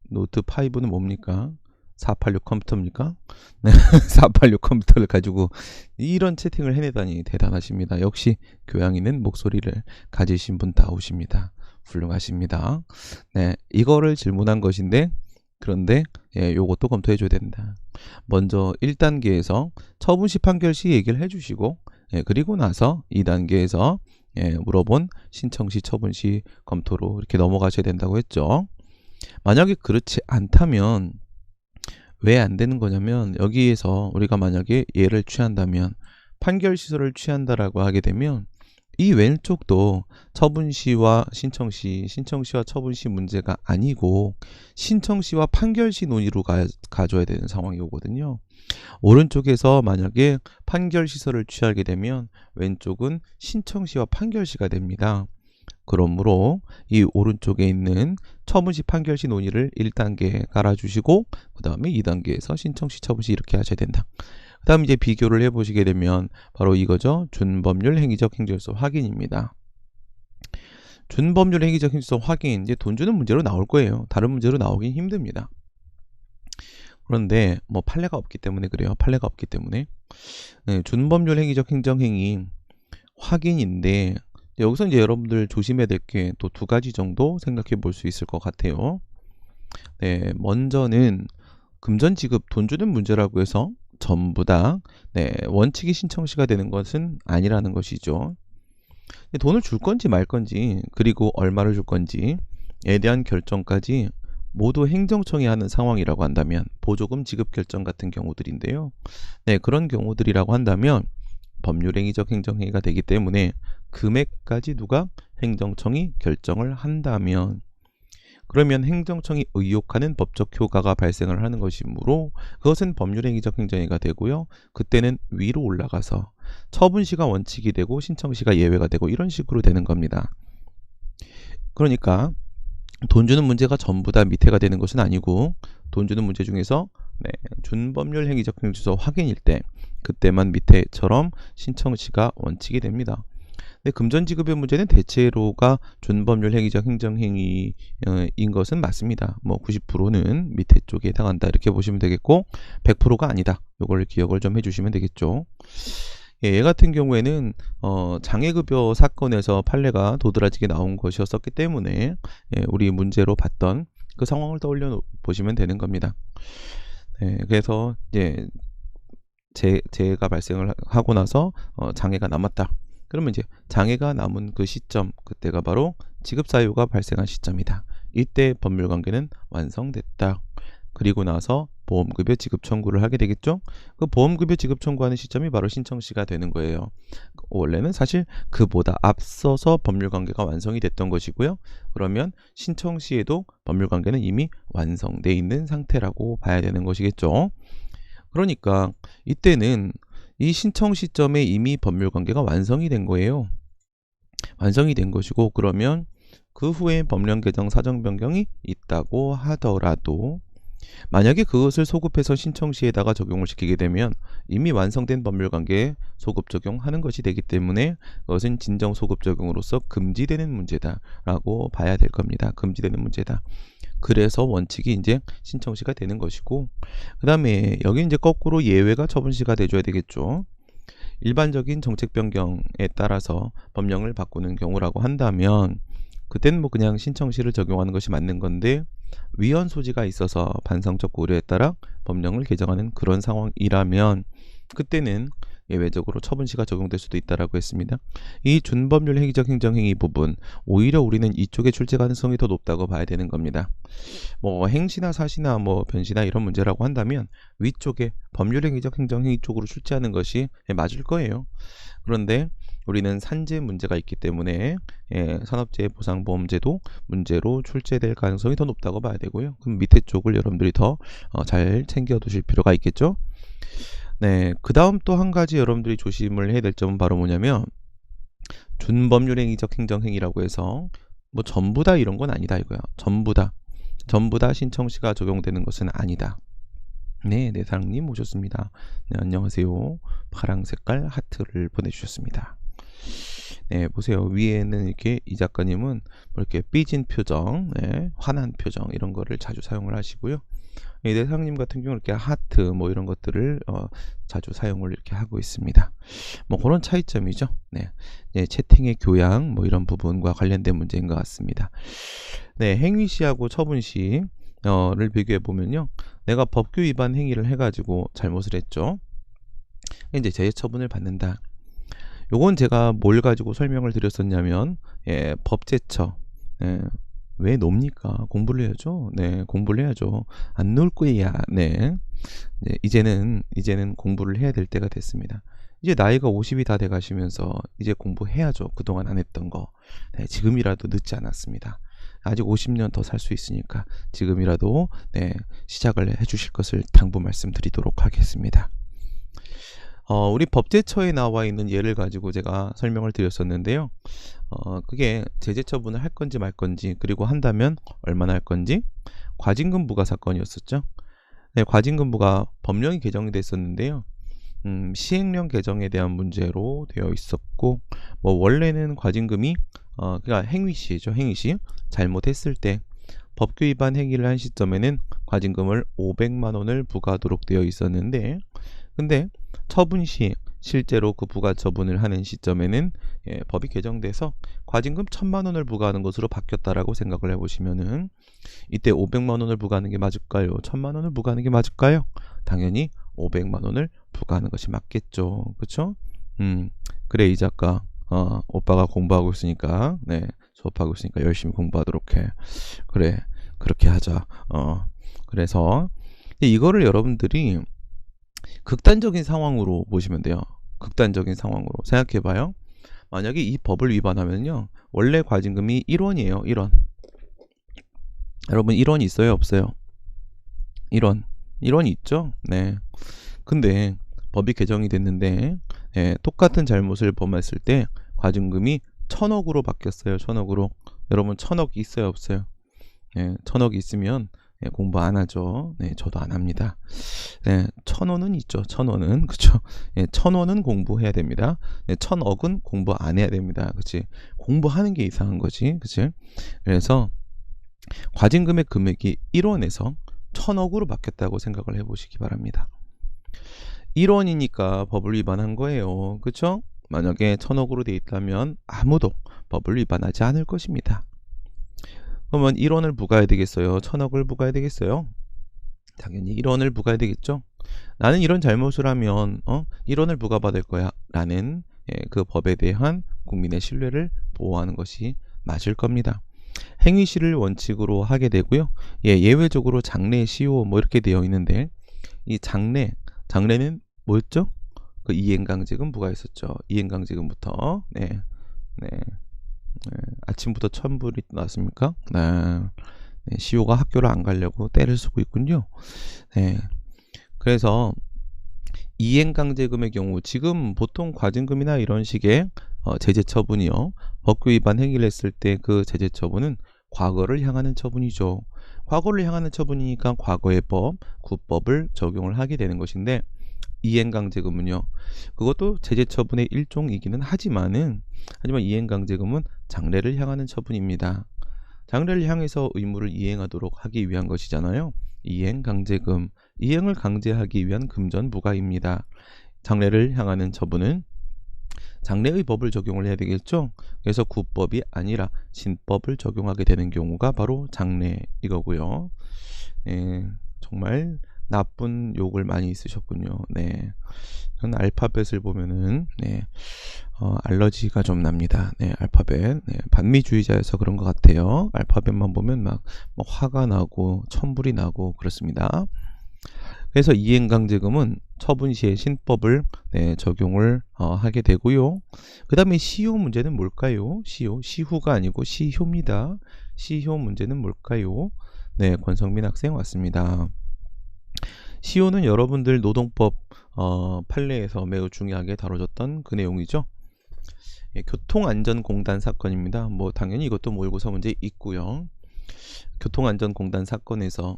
노트 5는 뭡니까? 486 컴퓨터입니까? 네, 486 컴퓨터를 가지고 이런 채팅을 해내다니 대단하십니다. 역시 교양 있는 목소리를 가지신 분다우십니다. 훌륭하십니다. 네, 이거를 질문한 것인데 그런데 요것도 검토해 줘야 된다. 먼저 1단계에서 처분시 판결시 얘기를 해주시고 그리고 나서 2단계에서 물어본 신청시 처분시 검토로 이렇게 넘어가셔야 된다고 했죠. 만약에 그렇지 않다면 왜 안 되는 거냐면 여기에서 우리가 만약에 예를 취한다면 판결시설을 취한다라고 하게 되면 이 왼쪽도 처분시와 신청시, 신청시와 처분시 문제가 아니고 신청시와 판결시 논의로 가져야 되는 상황이 오거든요. 오른쪽에서 만약에 판결시설을 취하게 되면 왼쪽은 신청시와 판결시가 됩니다. 그러므로 이 오른쪽에 있는 처분시 판결시 논의를 1단계에 깔아주시고 그 다음에 2단계에서 신청시 처분시 이렇게 하셔야 된다. 그 다음 이제 비교를 해보시게 되면 바로 이거죠. 준법률 행위적 행정질서 확인입니다. 준법률 행위적 행정질서 확인 이제 돈 주는 문제로 나올 거예요. 다른 문제로 나오긴 힘듭니다. 그런데 뭐 판례가 없기 때문에 그래요. 판례가 없기 때문에 준법률 행위적 행정행위 확인인데 여기서 이제 여러분들 조심해야 될 게 또 두 가지 정도 생각해 볼 수 있을 것 같아요. 먼저는 금전 지급 돈 주는 문제라고 해서 전부 다 원칙이 신청시가 되는 것은 아니라는 것이죠. 돈을 줄 건지 말 건지 그리고 얼마를 줄 건지에 대한 결정까지 모두 행정청이 하는 상황이라고 한다면 보조금 지급 결정 같은 경우들인데요. 그런 경우들이라고 한다면 법률행위적 행정행위가 되기 때문에 금액까지 누가 행정청이 결정을 한다면 그러면 행정청이 의혹하는 법적 효과가 발생을 하는 것이므로 그것은 법률행위적 행정행위가 되고요. 그때는 위로 올라가서 처분시가 원칙이 되고 신청시가 예외가 되고 이런 식으로 되는 겁니다. 그러니까 돈 주는 문제가 전부 다 밑에가 되는 것은 아니고 돈 주는 문제 중에서 준법률 행위적 행정질서 확인일 때 그때만 밑에처럼 신청시가 원칙이 됩니다. 근데 금전지급의 문제는 대체로가 준법률 행위적 행정행위인 것은 맞습니다. 뭐 90%는 밑에 쪽에 해당한다 이렇게 보시면 되겠고 100%가 아니다. 이걸 기억을 좀 해주시면 되겠죠. 얘 같은 경우에는 장애급여 사건에서 판례가 도드라지게 나온 것이었기 때문에 우리 문제로 봤던 그 상황을 떠올려 보시면 되는 겁니다. 그래서 이제 재해가 발생을 하고 나서 장애가 남았다. 그러면 이제 장애가 남은 그 시점, 그때가 바로 지급사유가 발생한 시점이다. 이때 법률관계는 완성됐다. 그리고 나서 보험급여 지급 청구를 하게 되겠죠. 그 보험급여 지급 청구하는 시점이 바로 신청시가 되는 거예요. 원래는 사실 그보다 앞서서 법률관계가 완성이 됐던 것이고요. 그러면 신청시에도 법률관계는 이미 완성돼 있는 상태라고 봐야 되는 것이겠죠. 그러니까 이때는 이 신청 시점에 이미 법률관계가 완성이 된 거예요. 완성이 된 것이고 그러면 그 후에 법령 개정 사정 변경이 있다고 하더라도 만약에 그것을 소급해서 신청시에다가 적용을 시키게 되면 이미 완성된 법률관계에 소급 적용하는 것이 되기 때문에 그것은 진정 소급 적용으로서 금지되는 문제다라고 봐야 될 겁니다. 금지되는 문제다. 그래서 원칙이 이제 신청시가 되는 것이고, 그 다음에 여기 이제 거꾸로 예외가 처분시가 돼줘야 되겠죠. 일반적인 정책 변경에 따라서 법령을 바꾸는 경우라고 한다면 그때는 뭐 그냥 신청시를 적용하는 것이 맞는 건데, 위헌 소지가 있어서 반성적 고려에 따라 법령을 개정하는 그런 상황이라면 그때는 예외적으로 처분시가 적용될 수도 있다라고 했습니다. 이 준법률 행위적 행정행위 부분, 오히려 우리는 이쪽에 출제 가능성이 더 높다고 봐야 되는 겁니다. 뭐 행시나 사시나 뭐 변시나 이런 문제라고 한다면 위쪽에 법률 행위적 행정행위 쪽으로 출제하는 것이 맞을 거예요. 그런데 우리는 산재 문제가 있기 때문에 산업재해 보상보험제도 문제로 출제될 가능성이 더 높다고 봐야 되고요. 그럼 밑에 쪽을 여러분들이 더 잘 챙겨 두실 필요가 있겠죠. 네, 그 다음 또 한 가지 여러분들이 조심을 해야 될 점은 바로 뭐냐면, 준법률 행위적 행정행위라고 해서 뭐 전부 다 이런 건 아니다 이거야. 전부 다 신청시가 적용되는 것은 아니다. 네, 내사랑님 오셨습니다. 네, 안녕하세요. 파랑 색깔 하트를 보내주셨습니다. 네, 보세요. 위에는 이렇게 이 작가님은 뭐 이렇게 삐진 표정, 네, 화난 표정 이런 거를 자주 사용을 하시고요. 내상님 같은 경우는 이렇게 하트 뭐 이런 것들을 자주 사용을 이렇게 하고 있습니다. 뭐 그런 차이점이죠. 네, 채팅의 교양 뭐 이런 부분과 관련된 문제인 것 같습니다. 네, 행위시하고 처분시를 비교해 보면요, 내가 법규 위반 행위를 해가지고 잘못을 했죠. 이제 제재처분을 받는다. 요건 제가 뭘 가지고 설명을 드렸었냐면, 법제처. 왜 놉니까? 공부를 해야죠. 네, 공부를 해야죠. 안 놀 거야. 네. 이제는 공부를 해야 될 때가 됐습니다. 이제 나이가 50이 다 돼 가시면서 이제 공부해야죠. 그동안 안 했던 거. 네, 지금이라도 늦지 않았습니다. 아직 50년 더 살 수 있으니까 지금이라도 시작을 해 주실 것을 당부 말씀드리도록 하겠습니다. 우리 법제처에 나와 있는 예를 가지고 제가 설명을 드렸었는데요. 그게 제재 처분을 할 건지 말 건지, 그리고 한다면 얼마나 할 건지, 과징금 부과 사건이었었죠. 네, 과징금 부과 법령이 개정이 됐었는데요. 시행령 개정에 대한 문제로 되어 있었고, 뭐 원래는 과징금이 그러니까 행위시죠. 행위시 잘못했을 때 법규 위반 행위를 한 시점에는 과징금을 500만 원을 부과하도록 되어 있었는데, 근데 처분시 실제로 그 부과 처분을 하는 시점에는 법이 개정돼서 과징금 1000만 원을 부과하는 것으로 바뀌었다라고 생각을 해보시면은, 이때 500만 원을 부과하는 게 맞을까요? 1000만 원을 부과하는 게 맞을까요? 당연히 500만 원을 부과하는 것이 맞겠죠. 그쵸? 그래, 이 작가. 오빠가 공부하고 있으니까, 수업하고 있으니까 열심히 공부하도록 해. 그래, 그렇게 하자. 그래서 이거를 여러분들이 극단적인 상황으로 보시면 돼요. 극단적인 상황으로 생각해봐요. 만약에 이 법을 위반하면요, 원래 과징금이 1원이에요. 1원. 여러분 1원 있어요? 없어요? 1원 있죠? 네. 근데 법이 개정이 됐는데 똑같은 잘못을 범했을 때 과징금이 1000억으로 바뀌었어요. 1000억으로. 여러분 1000억 있어요? 없어요? 1000억 있으면 공부 안 하죠. 네, 저도 안 합니다. 1000원은 있죠. 1000원은. 그쵸? 1000원은 공부해야 됩니다. 1000억은 공부 안 해야 됩니다. 그치? 공부하는 게 이상한 거지. 그치? 그래서 과징금의 금액이 1원에서 1000억으로 바뀌었다고 생각을 해보시기 바랍니다. 1원이니까 법을 위반한 거예요. 그쵸? 만약에 1000억으로 돼 있다면 아무도 법을 위반하지 않을 것입니다. 그러면 1원을 부과해야 되겠어요? 1000억을 부과해야 되겠어요? 당연히 1원을 부과해야 되겠죠? 나는 이런 잘못을 하면 1원을 부과받을 거야 라는 그 법에 대한 국민의 신뢰를 보호하는 것이 맞을 겁니다. 행위시를 원칙으로 하게 되고요. 예외적으로 장래, 시효 뭐 이렇게 되어 있는데, 이 장래는 뭐였죠? 그 이행강제금 부과했었죠. 이행강제금부터 아침부터 천불이 나왔습니까? 시효가 학교를 안 가려고 떼를 쓰고 있군요. 그래서 이행강제금의 경우 지금 보통 과징금이나 이런 식의 제재처분이요, 법규 위반 행위를 했을 때 그 제재처분은 과거를 향하는 처분이죠. 과거를 향하는 처분이니까 과거의 법, 구법을 적용을 하게 되는 것인데, 이행강제금은요, 그것도 제재처분의 일종이기는 하지만 이행강제금은 장래를 향하는 처분입니다. 장래를 향해서 의무를 이행하도록 하기 위한 것이잖아요. 이행, 강제금. 이행을 강제하기 위한 금전부가입니다. 장래를 향하는 처분은 장래의 법을 적용을 해야 되겠죠. 그래서 구법이 아니라 신법을 적용하게 되는 경우가 바로 장래 이거고요. 네, 정말 나쁜 욕을 많이 쓰셨군요. 네, 저는 알파벳을 보면은 알러지가 좀 납니다. 네, 알파벳. 네, 반미주의자여서 그런 것 같아요. 알파벳만 보면 막 화가 나고 천불이 나고 그렇습니다. 그래서 이행강제금은 처분 시에 신법을 적용을 하게 되고요. 그 다음에 시효 문제는 뭘까요? 시후가 아니고 시효입니다. 시효 문제는 뭘까요? 네, 권성민 학생 왔습니다. 시효는 여러분들 노동법 판례에서 매우 중요하게 다뤄졌던 그 내용이죠. 교통안전공단 사건입니다. 뭐 당연히 이것도 모의고사 문제 있고요. 교통안전공단 사건에서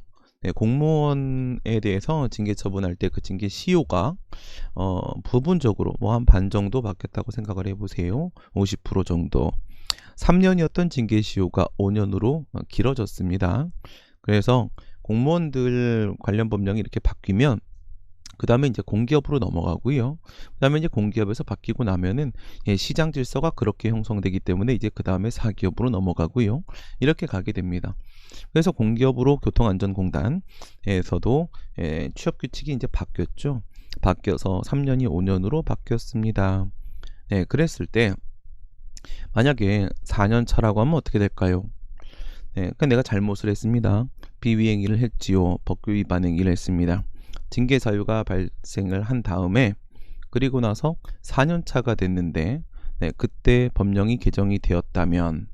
공무원에 대해서 징계 처분할 때 그 징계 시효가 부분적으로 뭐 한 반 정도 바뀌었다고 생각을 해보세요. 50% 정도. 3년이었던 징계 시효가 5년으로 길어졌습니다. 그래서 공무원들 관련 법령이 이렇게 바뀌면 그 다음에 이제 공기업으로 넘어가고요. 그 다음에 이제 공기업에서 바뀌고 나면은 시장 질서가 그렇게 형성되기 때문에 이제 그 다음에 사기업으로 넘어가고요. 이렇게 가게 됩니다. 그래서 공기업으로 교통안전공단에서도 취업규칙이 이제 바뀌었죠. 바뀌어서 3년이 5년으로 바뀌었습니다. 네, 그랬을 때 만약에 4년 차라고 하면 어떻게 될까요? 네, 그러니까 내가 잘못을 했습니다. 비위행위를 했지요. 법규 위반 행위를 했습니다. 징계 사유가 발생을 한 다음에 그리고 나서 4년 차가 됐는데 그때 법령이 개정이 되었다면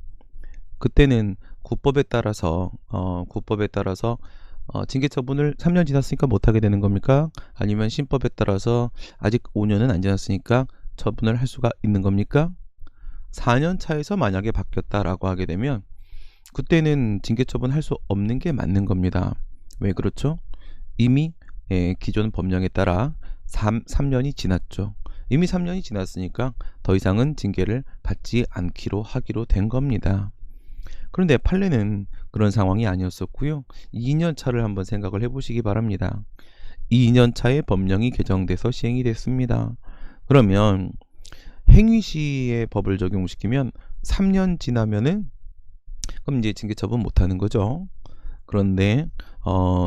그때는 구법에 따라서 징계 처분을 3년 지났으니까 못하게 되는 겁니까? 아니면 신법에 따라서 아직 5년은 안 지났으니까 처분을 할 수가 있는 겁니까? 4년 차에서 만약에 바뀌었다라고 하게 되면 그때는 징계 처분할 수 없는 게 맞는 겁니다. 왜 그렇죠? 이미 기존 법령에 따라 3년이 지났죠. 이미 3년이 지났으니까 더 이상은 징계를 받지 않기로 하기로 된 겁니다. 그런데 판례는 그런 상황이 아니었었고요. 2년 차를 한번 생각을 해보시기 바랍니다. 2년 차에 법령이 개정돼서 시행이 됐습니다. 그러면 행위시의 법을 적용시키면 3년 지나면은 그럼 이제 징계 처분 못하는 거죠. 그런데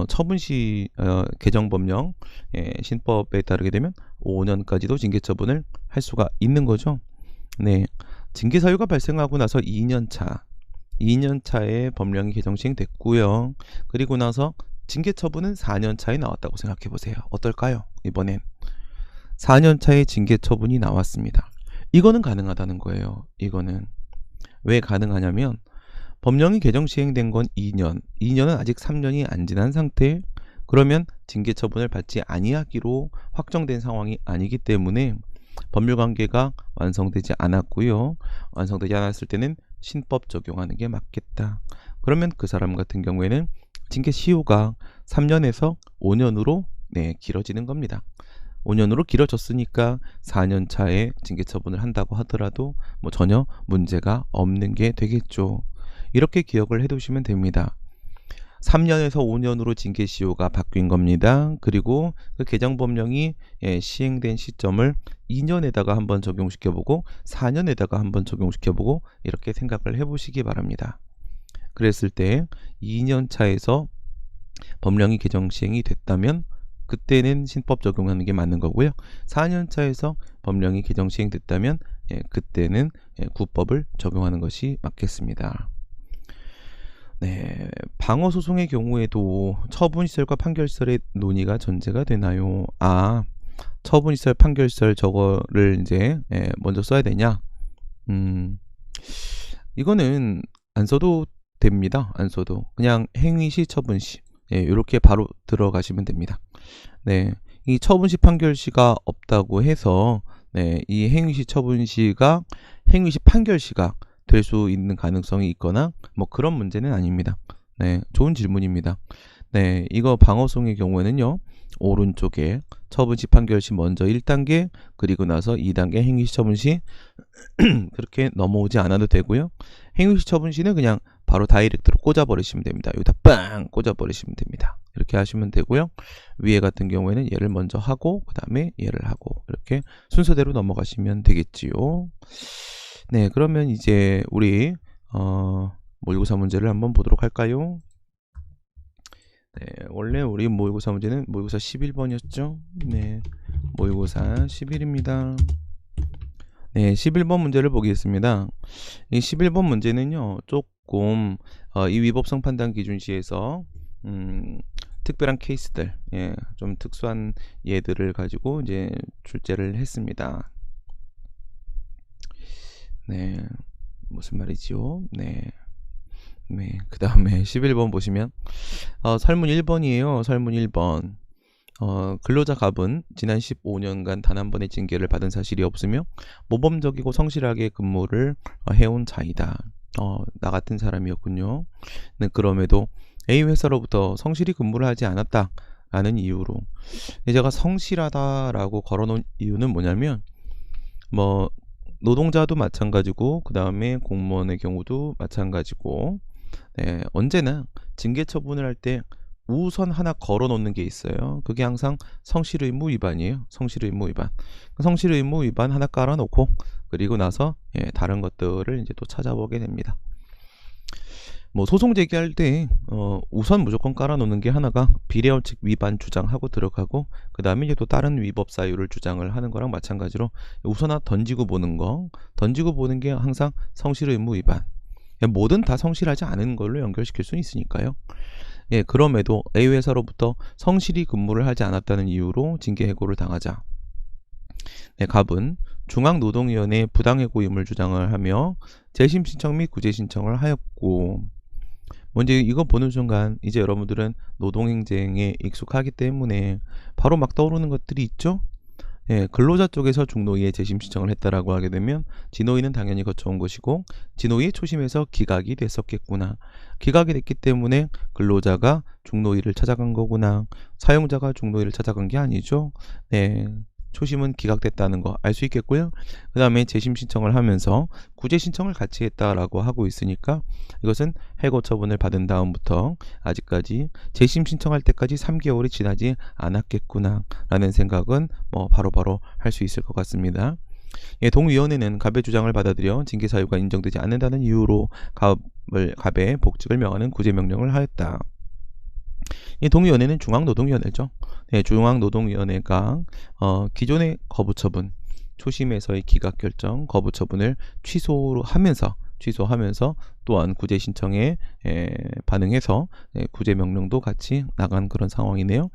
처분시 개정법령 신법에 따르게 되면 5년까지도 징계 처분을 할 수가 있는 거죠. 네, 징계 사유가 발생하고 나서 2년 차에 법령이 개정 시행됐고요. 그리고 나서 징계 처분은 4년 차에 나왔다고 생각해 보세요. 어떨까요? 이번엔 4년 차에 징계 처분이 나왔습니다. 이거는 가능하다는 거예요. 이거는 왜 가능하냐면 법령이 개정 시행된 건 2년은 아직 3년이 안 지난 상태. 그러면 징계 처분을 받지 아니하기로 확정된 상황이 아니기 때문에 법률 관계가 완성되지 않았고요. 완성되지 않았을 때는 신법 적용하는 게 맞겠다. 그러면 그 사람 같은 경우에는 징계 시효가 3년에서 5년으로 길어지는 겁니다. 5년으로 길어졌으니까 4년 차에 징계 처분을 한다고 하더라도 뭐 전혀 문제가 없는 게 되겠죠. 이렇게 기억을 해두시면 됩니다. 3년에서 5년으로 징계 시효가 바뀐 겁니다. 그리고 그 개정법령이 시행된 시점을 2년에다가 한번 적용시켜보고 4년에다가 한번 적용시켜보고 이렇게 생각을 해보시기 바랍니다. 그랬을 때 2년 차에서 법령이 개정 시행이 됐다면 그때는 신법 적용하는 게 맞는 거고요. 4년 차에서 법령이 개정 시행됐다면 그때는 구법을 적용하는 것이 맞겠습니다. 네, 방어소송의 경우에도 처분시설과 판결시설의 논의가 전제가 되나요? 처분시설, 판결시설 저거를 이제 먼저 써야 되냐? 이거는 안 써도 됩니다. 안 써도 그냥 행위시, 처분시 이렇게 바로 들어가시면 됩니다. 네, 이 처분시, 판결시가 없다고 해서 이 행위시, 처분시가 행위시, 판결시가 될 수 있는 가능성이 있거나 뭐 그런 문제는 아닙니다. 네, 좋은 질문입니다. 네, 이거 방어소송의 경우에는요, 오른쪽에 처분시, 판결시 먼저 1단계, 그리고 나서 2단계 행위시, 처분시 그렇게 넘어오지 않아도 되고요. 행위시, 처분시는 그냥 바로 다이렉트로 꽂아버리시면 됩니다. 여기다 빵 꽂아버리시면 됩니다. 이렇게 하시면 되고요. 위에 같은 경우에는 얘를 먼저 하고 그 다음에 얘를 하고 이렇게 순서대로 넘어가시면 되겠지요. 네, 그러면 이제 우리 모의고사 문제를 한번 보도록 할까요? 네, 원래 우리 모의고사 문제는 모의고사 11번이었죠. 네, 모의고사 11입니다. 네, 11번 문제를 보겠습니다. 이 11번 문제는요, 조금 이 위법성 판단 기준시에서 특별한 케이스들, 예, 좀 특수한 예들을 가지고 이제 출제를 했습니다. 네, 무슨 말이지요? 네. 네, 그 다음에 11번 보시면 설문 1번이에요. 설문 1번. 근로자 갑은 지난 15년간 단 한 번의 징계를 받은 사실이 없으며 모범적이고 성실하게 근무를 해온 자이다. 나 같은 사람이었군요. 네, 그럼에도 A 회사로부터 성실히 근무를 하지 않았다라는 이유로 제가 성실하다라고 걸어놓은 이유는 뭐냐면 뭐 노동자도 마찬가지고 그 다음에 공무원의 경우도 마찬가지고 네, 언제나 징계 처분을 할 때 우선 하나 걸어 놓는 게 있어요. 그게 항상 성실의무 위반이에요. 성실의무 위반. 성실의무 위반 하나 깔아 놓고 그리고 나서 다른 것들을 이제 또 찾아보게 됩니다. 뭐 소송 제기할 때 우선 무조건 깔아 놓는 게 하나가 비례원칙 위반 주장하고 들어가고 그 다음에 이제 또 다른 위법 사유를 주장을 하는 거랑 마찬가지로 우선 하나 던지고 보는 게 항상 성실의무 위반. 뭐든 다 성실하지 않은 걸로 연결시킬 수는 있으니까요. 예, 그럼에도 A 회사로부터 성실히 근무를 하지 않았다는 이유로 징계 해고를 당하자. 네, 갑은 중앙노동위원회에 부당해고임을 주장을 하며 재심 신청 및 구제 신청을 하였고, 먼저 이거 보는 순간 이제 여러분들은 노동행정에 익숙하기 때문에 바로 막 떠오르는 것들이 있죠. 예, 근로자 쪽에서 중노위에 재심 신청을 했다라고 하게 되면 진노위는 당연히 거쳐온 것이고 진노위의 초심에서 기각이 됐었겠구나. 기각이 됐기 때문에 근로자가 중노위를 찾아간 거구나. 사용자가 중노위를 찾아간 게 아니죠. 네, 초심은 기각됐다는 거 알 수 있겠고요. 그 다음에 재심 신청을 하면서 구제 신청을 같이 했다라고 하고 있으니까 이것은 해고 처분을 받은 다음부터 아직까지 재심 신청할 때까지 3개월이 지나지 않았겠구나 라는 생각은 뭐 바로바로 할 수 있을 것 같습니다. 예, 동위원회는 갑의 주장을 받아들여 징계 사유가 인정되지 않는다는 이유로 갑의 복직을 명하는 구제 명령을 하였다. 이 동위원회는 중앙노동위원회죠. 네, 중앙노동위원회가 기존의 거부처분, 초심에서의 기각결정, 거부처분을 취소하면서 또한 구제 신청에 반응해서 구제 명령도 같이 나간 그런 상황이네요.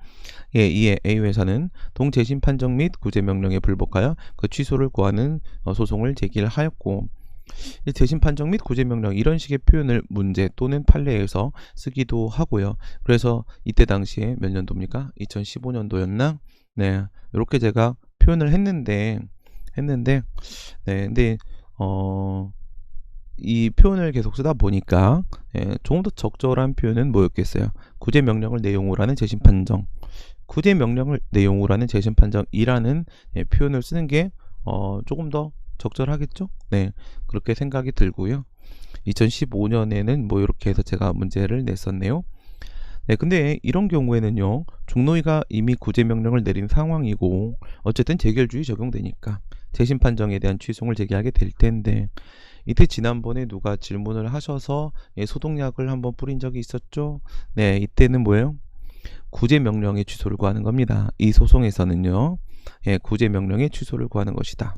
예, 이에 A 회사는 동재심 판정 및 구제 명령에 불복하여 그 취소를 구하는 소송을 제기를 하였고, 재심 판정 및 구제 명령 이런 식의 표현을 문제 또는 판례에서 쓰기도 하고요. 그래서 이때 당시에 몇 년도입니까? 2015년도였나? 네, 이렇게 제가 표현을 했는데 네, 근데 이 표현을 계속 쓰다 보니까 조금 더 적절한 표현은 뭐였겠어요? 구제 명령을 내용으로 하는 재심 판정, 구제 명령을 내용으로 하는 재심 판정이라는 표현을 쓰는 게 조금 더 적절하겠죠? 네, 그렇게 생각이 들고요. 2015년에는 뭐 이렇게 해서 제가 문제를 냈었네요. 네, 근데 이런 경우에는요, 중노위가 이미 구제 명령을 내린 상황이고 어쨌든 재결주의 적용되니까 재심 판정에 대한 취소를 제기하게 될 텐데, 이때 지난번에 누가 질문을 하셔서 소독약을 한번 뿌린 적이 있었죠? 네, 이때는 뭐예요? 구제 명령의 취소를 구하는 겁니다. 이 소송에서는요, 구제 명령의 취소를 구하는 것이다.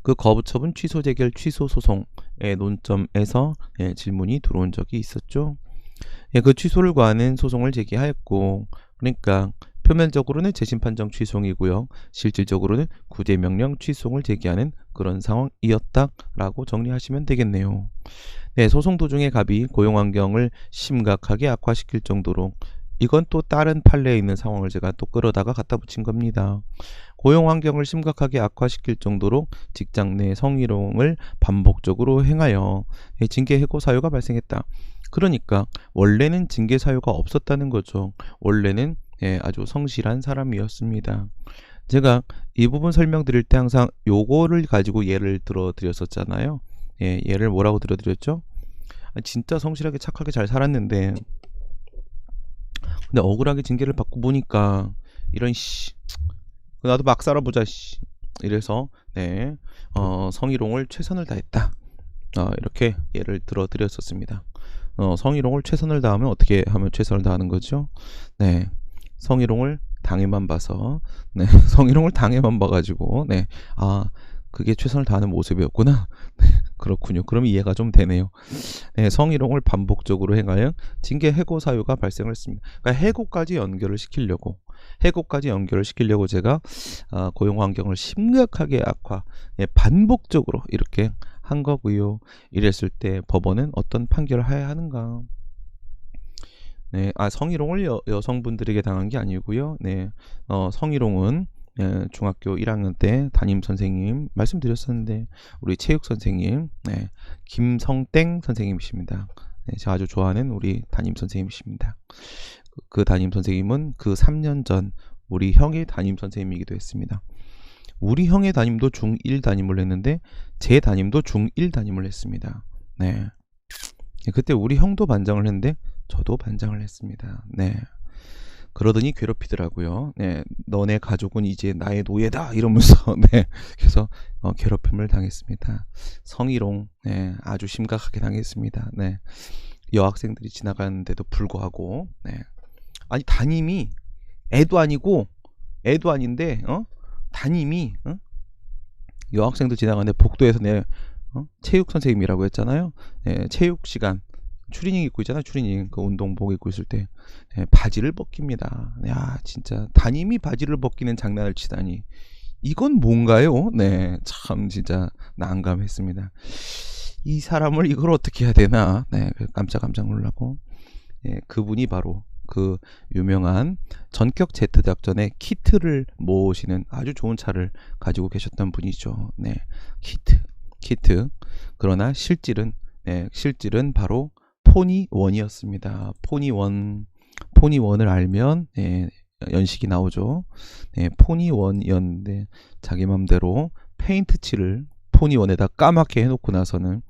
그 거부처분 취소 재결 취소 소송의 논점에서 질문이 들어온 적이 있었죠. 그 취소를 구하는 소송을 제기하였고, 그러니까 표면적으로는 재심 판정 취소이고요, 실질적으로는 구제 명령 취소를 제기하는 그런 상황이었다라고 정리하시면 되겠네요. 네, 소송 도중에 갑이 고용 환경을 심각하게 악화시킬 정도로, 이건 또 다른 판례에 있는 상황을 제가 또 끌어다가 갖다 붙인 겁니다. 고용 환경을 심각하게 악화시킬 정도로 직장 내 성희롱을 반복적으로 행하여 징계 해고 사유가 발생했다. 그러니까 원래는 징계 사유가 없었다는 거죠. 원래는 아주 성실한 사람이었습니다. 제가 이 부분 설명드릴 때 항상 요거를 가지고 예를 들어 드렸었잖아요. 예를 뭐라고 들어드렸죠? 진짜 성실하게 착하게 잘 살았는데 근데 억울하게 징계를 받고 보니까 이런 씨 나도 막 살아보자 씨 이래서 네 성희롱을 최선을 다했다 이렇게 예를 들어 드렸었습니다. 성희롱을 최선을 다하면 어떻게 하면 최선을 다하는 거죠? 네 성희롱을 당해만 봐서 네 성희롱을 당해만 봐가지고 네 그게 최선을 다하는 모습이었구나. 네, 그렇군요. 그럼 이해가 좀 되네요. 네, 성희롱을 반복적으로 행하여 징계 해고 사유가 발생을 했습니다. 그러니까 해고까지 연결을 시키려고 제가 고용 환경을 심각하게 악화, 반복적으로 이렇게 한 거고요. 이랬을 때 법원은 어떤 판결을 해야 하는가? 네, 성희롱을 여성분들에게 당한 게 아니고요. 네, 성희롱은 중학교 1학년 때 담임 선생님 말씀드렸었는데 우리 체육 선생님 김성땡 선생님이십니다. 제가 아주 좋아하는 우리 담임 선생님이십니다. 그 담임 선생님은 그 3년 전 우리 형의 담임 선생님이기도 했습니다. 우리 형의 담임도 중1 담임을 했는데 제 담임도 중1 담임을 했습니다. 네, 그때 우리 형도 반장을 했는데 저도 반장을 했습니다. 네. 그러더니 괴롭히더라고요. 네, 너네 가족은 이제 나의 노예다 이러면서 네, 그래서 괴롭힘을 당했습니다. 성희롱 아주 심각하게 당했습니다. 네, 여학생들이 지나가는데도 불구하고 아니 담임이 애도 아닌데 담임이 여학생들 지나가는데 복도에서 체육 선생님이라고 했잖아요. 체육 시간 추리닝 입고 있잖아. 추리닝 그 운동복 입고 있을 때 바지를 벗깁니다. 야 진짜 담임이 바지를 벗기는 장난을 치다니 이건 뭔가요? 네, 참 진짜 난감했습니다. 이 사람을 이걸 어떻게 해야 되나? 네, 깜짝 놀라고. 그분이 바로 그 유명한 전격 제트 작전의 키트를 모시는 아주 좋은 차를 가지고 계셨던 분이죠. 네, 키트. 그러나 실질은 바로 포니원이었습니다. 포니원을 알면 연식이 나오죠. 포니원이었는데 자기 맘대로 페인트 칠을 포니원에다 까맣게 해놓고 나서는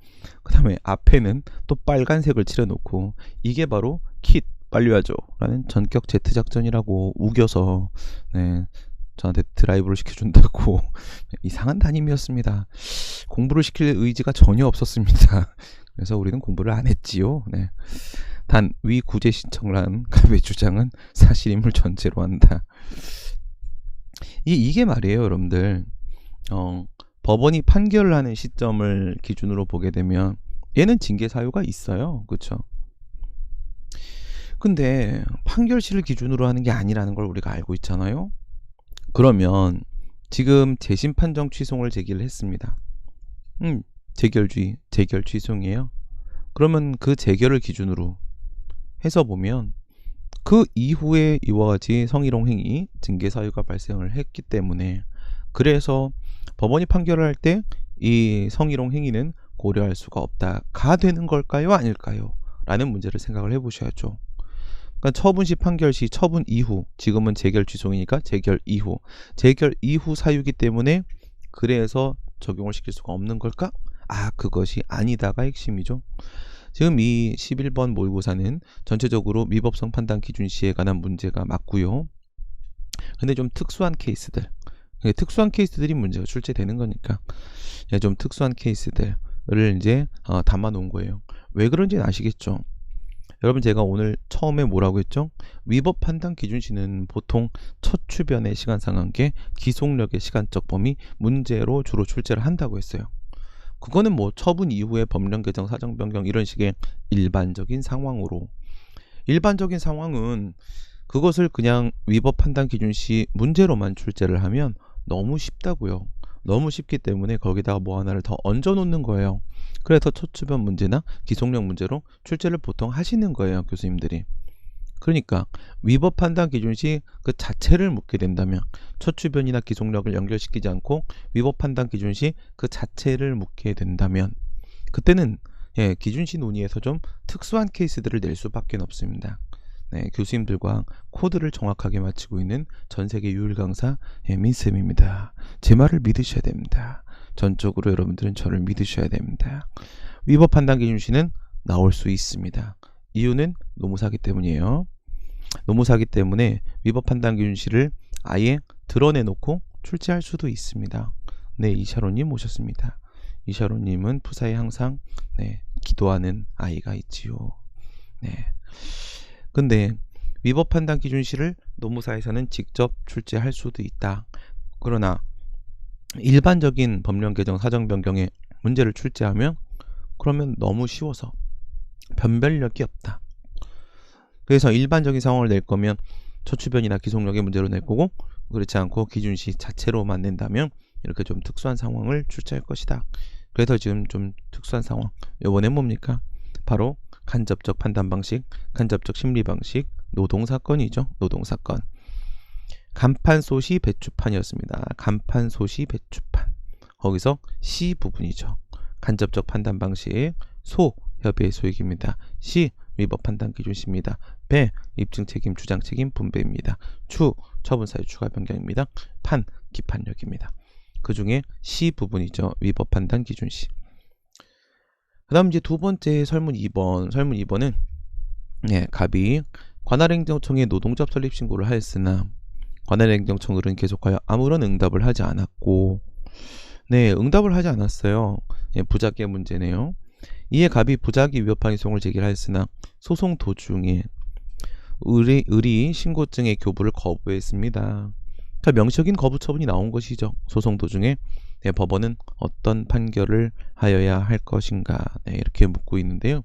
그 다음에 앞에는 또 빨간색을 칠해놓고 이게 바로 킷 빨리 와줘 라는 전격 제트 작전이라고 우겨서 저한테 드라이브를 시켜준다고 이상한 담임이었습니다. 공부를 시킬 의지가 전혀 없었습니다. 그래서 우리는 공부를 안 했지요. 네. 단 위 구제 신청을 한 갑의 주장은 사실임을 전제로 한다. 이게 말이에요, 여러분들. 법원이 판결을 하는 시점을 기준으로 보게 되면 얘는 징계 사유가 있어요, 그렇죠? 근데 판결시를 기준으로 하는 게 아니라는 걸 우리가 알고 있잖아요. 그러면 지금 재심 판정 취소를 제기를 했습니다. 재결 취소이에요. 그러면 그 재결을 기준으로 해서 보면 그 이후에 이와 같이 성희롱 행위 징계 사유가 발생을 했기 때문에 그래서 법원이 판결을 할 때 이 성희롱 행위는 고려할 수가 없다가 되는 걸까요? 아닐까요? 라는 문제를 생각을 해보셔야죠. 그러니까 처분 시 판결 시 처분 이후 지금은 재결 취소이니까 재결 이후 사유이기 때문에 그래서 적용을 시킬 수가 없는 걸까? 그것이 아니다가 핵심이죠. 지금 이 11번 모의고사는 전체적으로 미법성 판단 기준 시에 관한 문제가 맞고요. 근데 좀 특수한 케이스들이 문제가 출제되는 거니까 좀 특수한 케이스들을 이제 담아 놓은 거예요. 왜 그런지는 아시겠죠? 여러분 제가 오늘 처음에 뭐라고 했죠? 위법 판단 기준시는 보통 첫 추변의 시간 상한계, 기속력의 시간적 범위, 문제로 주로 출제를 한다고 했어요. 그거는 뭐 처분 이후에 법령 개정, 사정 변경 이런 식의 일반적인 상황으로 일반적인 상황은 그것을 그냥 위법 판단 기준시 문제로만 출제를 하면 너무 쉽다고요. 너무 쉽기 때문에 거기다가 뭐 하나를 더 얹어 놓는 거예요. 그래서 첫 추변 문제나 기속력 문제로 출제를 보통 하시는 거예요, 교수님들이. 그러니까 위법 판단 기준 시 그 자체를 묻게 된다면 첫 추변이나 기속력을 연결시키지 않고 위법 판단 기준 시 그 자체를 묻게 된다면 그때는 기준시 논의에서 좀 특수한 케이스들을 낼 수밖에 없습니다. 교수님들과 코드를 정확하게 맞추고 있는 전세계 유일 강사 민쌤입니다. 제 말을 믿으셔야 됩니다. 전적으로 여러분들은 저를 믿으셔야 됩니다. 위법 판단 기준시는 나올 수 있습니다. 이유는 노무사기 때문이에요. 노무사기 때문에 위법 판단 기준시를 아예 드러내놓고 출제할 수도 있습니다. 네, 이샤로님 모셨습니다. 이샤로님은 푸사에 항상 기도하는 아이가 있지요. 네. 근데 위법 판단 기준시를 노무사에서는 직접 출제할 수도 있다. 그러나 일반적인 법령 개정 사정 변경에 문제를 출제하면 그러면 너무 쉬워서 변별력이 없다. 그래서 일반적인 상황을 낼 거면 초추변이나 기속력의 문제로 낼 거고, 그렇지 않고 기준시 자체로만 낸다면 이렇게 좀 특수한 상황을 출제할 것이다. 그래서 지금 좀 특수한 상황, 이번에 뭡니까? 바로 간접적 판단 방식, 간접적 심리 방식, 노동사건이죠. 노동사건. 간판소시 배추판이었습니다. 간판소시 배추판. 거기서 시 부분이죠. 간접적 판단 방식, 소 협의의 소익입니다. 시 위법 판단 기준시입니다. 배 입증 책임 주장 책임 분배입니다. 추 처분 사유 추가 변경입니다. 판 기판력입니다. 그 중에 시 부분이죠. 위법 판단 기준시. 그 다음 이제 두 번째 설문 2번. 설문 2번은 갑이 관할행정청에 노동조합 설립 신고를 하였으나 관할행정청은 계속하여 아무런 응답을 하지 않았고, 응답을 하지 않았어요. 부작의 문제네요. 이에 갑이 부작위 위법항의 소송을 제기하였으나 소송 도중에 을이 신고증의 교부를 거부했습니다. 그러니까 명시적인 거부 처분이 나온 것이죠. 소송 도중에 법원은 어떤 판결을 하여야 할 것인가, 이렇게 묻고 있는데요.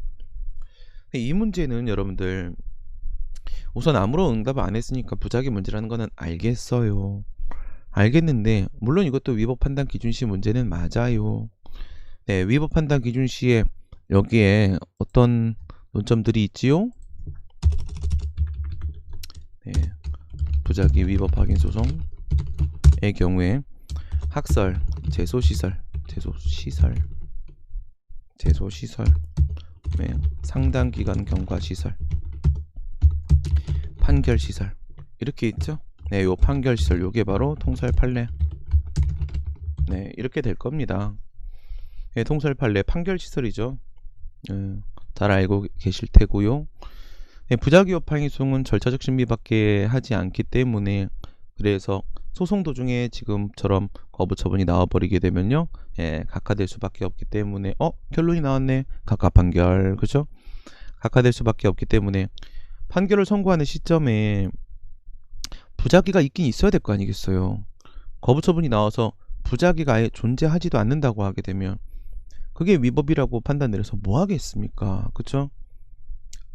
이 문제는 여러분들 우선 아무런 응답을 안 했으니까 부작위 문제라는 거는 알겠어요. 알겠는데 물론 이것도 위법 판단 기준시 문제는 맞아요. 위법 판단 기준시에 여기에 어떤 논점들이 있지요? 부작위 위법 확인 소송의 경우에 학설, 제소시설, 상당기간 경과시설, 판결시설 이렇게 있죠. 요 판결시설 요게 바로 통설 판례. 이렇게 될 겁니다. 통설 판례 판결시설이죠. 잘 알고 계실 테고요. 부작위 위법항의 소송은 절차적 심리밖에 하지 않기 때문에, 그래서 소송 도중에 지금처럼 거부 처분이 나와버리게 되면요, 각하될 수밖에 없기 때문에 결론이 나왔네. 각하 판결, 그죠? 각하될 수밖에 없기 때문에 판결을 선고하는 시점에 부작위가 있긴 있어야 될 거 아니겠어요. 거부 처분이 나와서 부작위가 아예 존재하지도 않는다고 하게 되면 그게 위법이라고 판단 내려서 뭐 하겠습니까? 그쵸?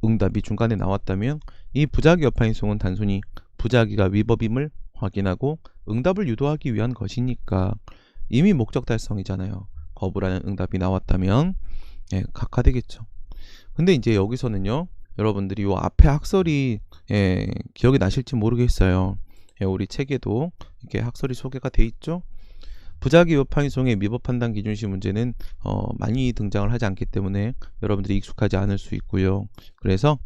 응답이 중간에 나왔다면 이 부작위 위법항의 소송은 단순히 부작위가 위법임을 확인하고 응답을 유도하기 위한 것이니까 이미 목적 달성이잖아요. 거부라는 응답이 나왔다면 각하되겠죠. 근데 이제 여기서는요, 여러분들이 요 앞에 학설이 기억이 나실지 모르겠어요. 우리 책에도 이렇게 학설이 소개가 돼 있죠. 부작위 위법항의 소송의 위법 판단 기준시 문제는 많이 등장을 하지 않기 때문에 여러분들이 익숙하지 않을 수 있고요. 그래서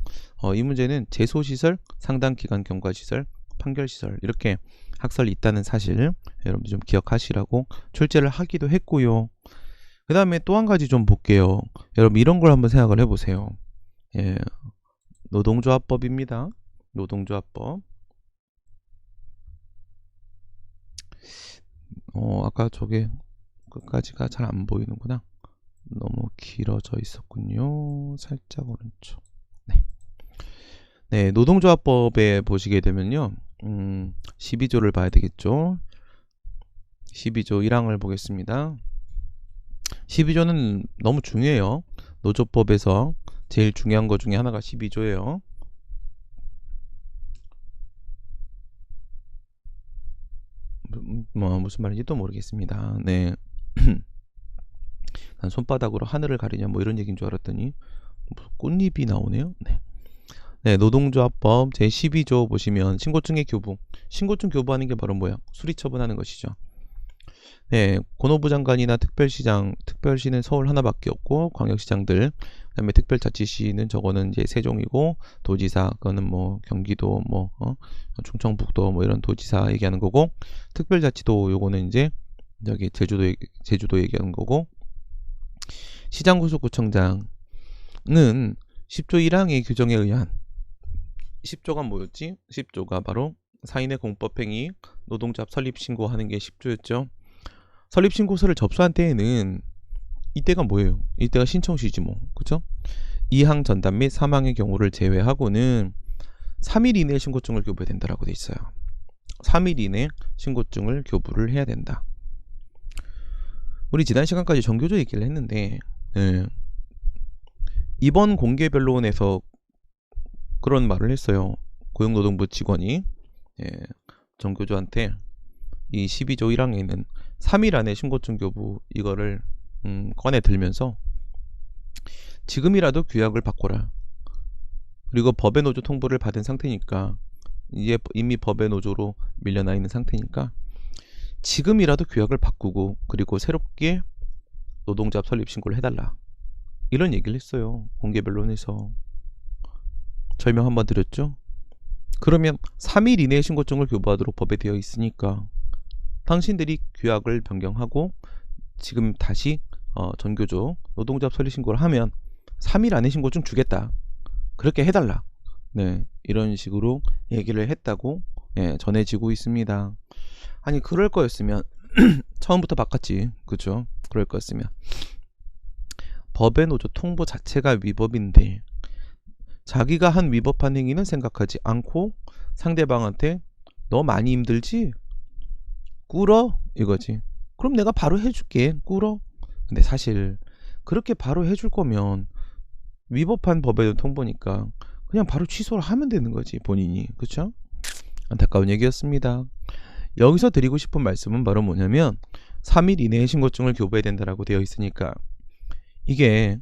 이 문제는 제소시설, 상당기간 경과시설, 판결시설 이렇게 학설이 있다는 사실 여러분들 좀 기억하시라고 출제를 하기도 했고요. 그 다음에 또 한 가지 좀 볼게요. 여러분 이런 걸 한번 생각을 해보세요. 노동조합법입니다. 노동조합법. 아까 저게 끝까지가 잘 안 보이는구나. 너무 길어져 있었군요. 살짝 오른쪽. 노동조합법에 보시게 되면요, 12조를 봐야 되겠죠. 12조 1항을 보겠습니다. 12조는 너무 중요해요. 노조법에서 제일 중요한 것 중에 하나가 12조예요. 무슨 말인지 또 모르겠습니다. 난 손바닥으로 하늘을 가리냐 뭐 이런 얘기인 줄 알았더니 꽃잎이 나오네요. 노동조합법 제12조 보시면 신고증의 교부. 신고증 교부하는 게 바로 뭐야? 수리처분하는 것이죠. 권오부 장관이나 특별시는 서울 하나밖에 없고 광역시장들, 그다음에 특별자치시는 저거는 이제 세종이고, 도지사 그거는 뭐 경기도 뭐 충청북도 뭐 이런 도지사 얘기하는 거고, 특별자치도 요거는 이제 여기 제주도 얘기하는 거고, 시장구속구청장 10조 1항의 규정에 의한 10조가 뭐였지? 10조가 바로 사인의 공법행위, 노동조합 설립신고하는 게 10조였죠. 설립신고서를 접수한 때에는 이때가 뭐예요? 이때가 신청시지 뭐, 그쵸? 2항 전담 및 사망의 경우를 제외하고는 3일 이내에 신고증을 교부해야 된다라고 돼 있어요. 3일 이내 신고증을 교부를 해야 된다. 우리 지난 시간까지 정교조 얘기를 했는데 이번 공개변론에서 그런 말을 했어요. 고용노동부 직원이 정교조한테 이 12조 1항에 있는 3일 안에 신고증 교부 이거를 꺼내 들면서 지금이라도 규약을 바꿔라. 그리고 법의 노조 통보를 받은 상태니까 이제 이미 법의 노조로 밀려나 있는 상태니까 지금이라도 규약을 바꾸고 그리고 새롭게 노동조합 설립 신고를 해달라. 이런 얘기를 했어요. 공개변론에서. 설명 한번 드렸죠. 그러면 3일 이내에 신고증을 교부하도록 법에 되어 있으니까 당신들이 규약을 변경하고 지금 다시 전교조 노동조합 설립 신고를 하면 3일 안에 신고증 주겠다. 그렇게 해달라. 네, 이런 식으로 얘기를 했다고 전해지고 있습니다. 아니 그럴 거였으면 처음부터 바꿨지. 그죠? 그럴 거였으면 법의 노조 통보 자체가 위법인데 자기가 한 위법한 행위는 생각하지 않고 상대방한테 너 많이 힘들지? 꿇어? 이거지. 그럼 내가 바로 해줄게. 꿇어? 근데 사실 그렇게 바로 해줄 거면 위법한 법의 통보니까 그냥 바로 취소를 하면 되는 거지 본인이. 그쵸? 안타까운 얘기였습니다. 여기서 드리고 싶은 말씀은 바로 뭐냐면 3일 이내에 신고증을 교부해야 된다라고 되어 있으니까 이게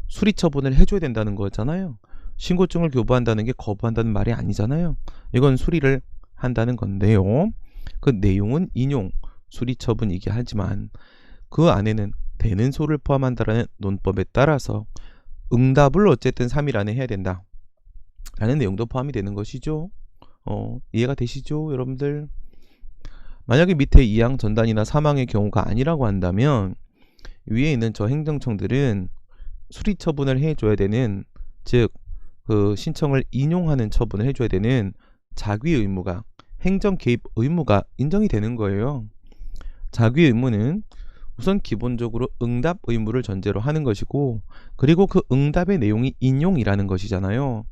수리 처분을 해줘야 된다는 거잖아요. 신고증을 교부한다는 게 거부한다는 말이 아니잖아요. 이건 수리를 한다는 건데요. 그 내용은 인용 수리 처분이긴 하지만 그 안에는 되는 소를 포함한다라는 논법에 따라서 응답을 어쨌든 3일 안에 해야 된다 라는 내용도 포함이 되는 것이죠. 이해가 되시죠 여러분들? 만약에 밑에 2항 전단이나 사망의 경우가 아니라고 한다면 위에 있는 저 행정청들은 수리 처분을 해줘야 되는, 즉 그 신청을 인용하는 처분을 해줘야 되는 자귀 의무가, 행정 개입 의무가 인정이 되는 거예요. 자귀 의무는 우선 기본적으로 응답 의무를 전제로 하는 것이고, 그리고 그 응답의 내용이 인용이라는 것이잖아요.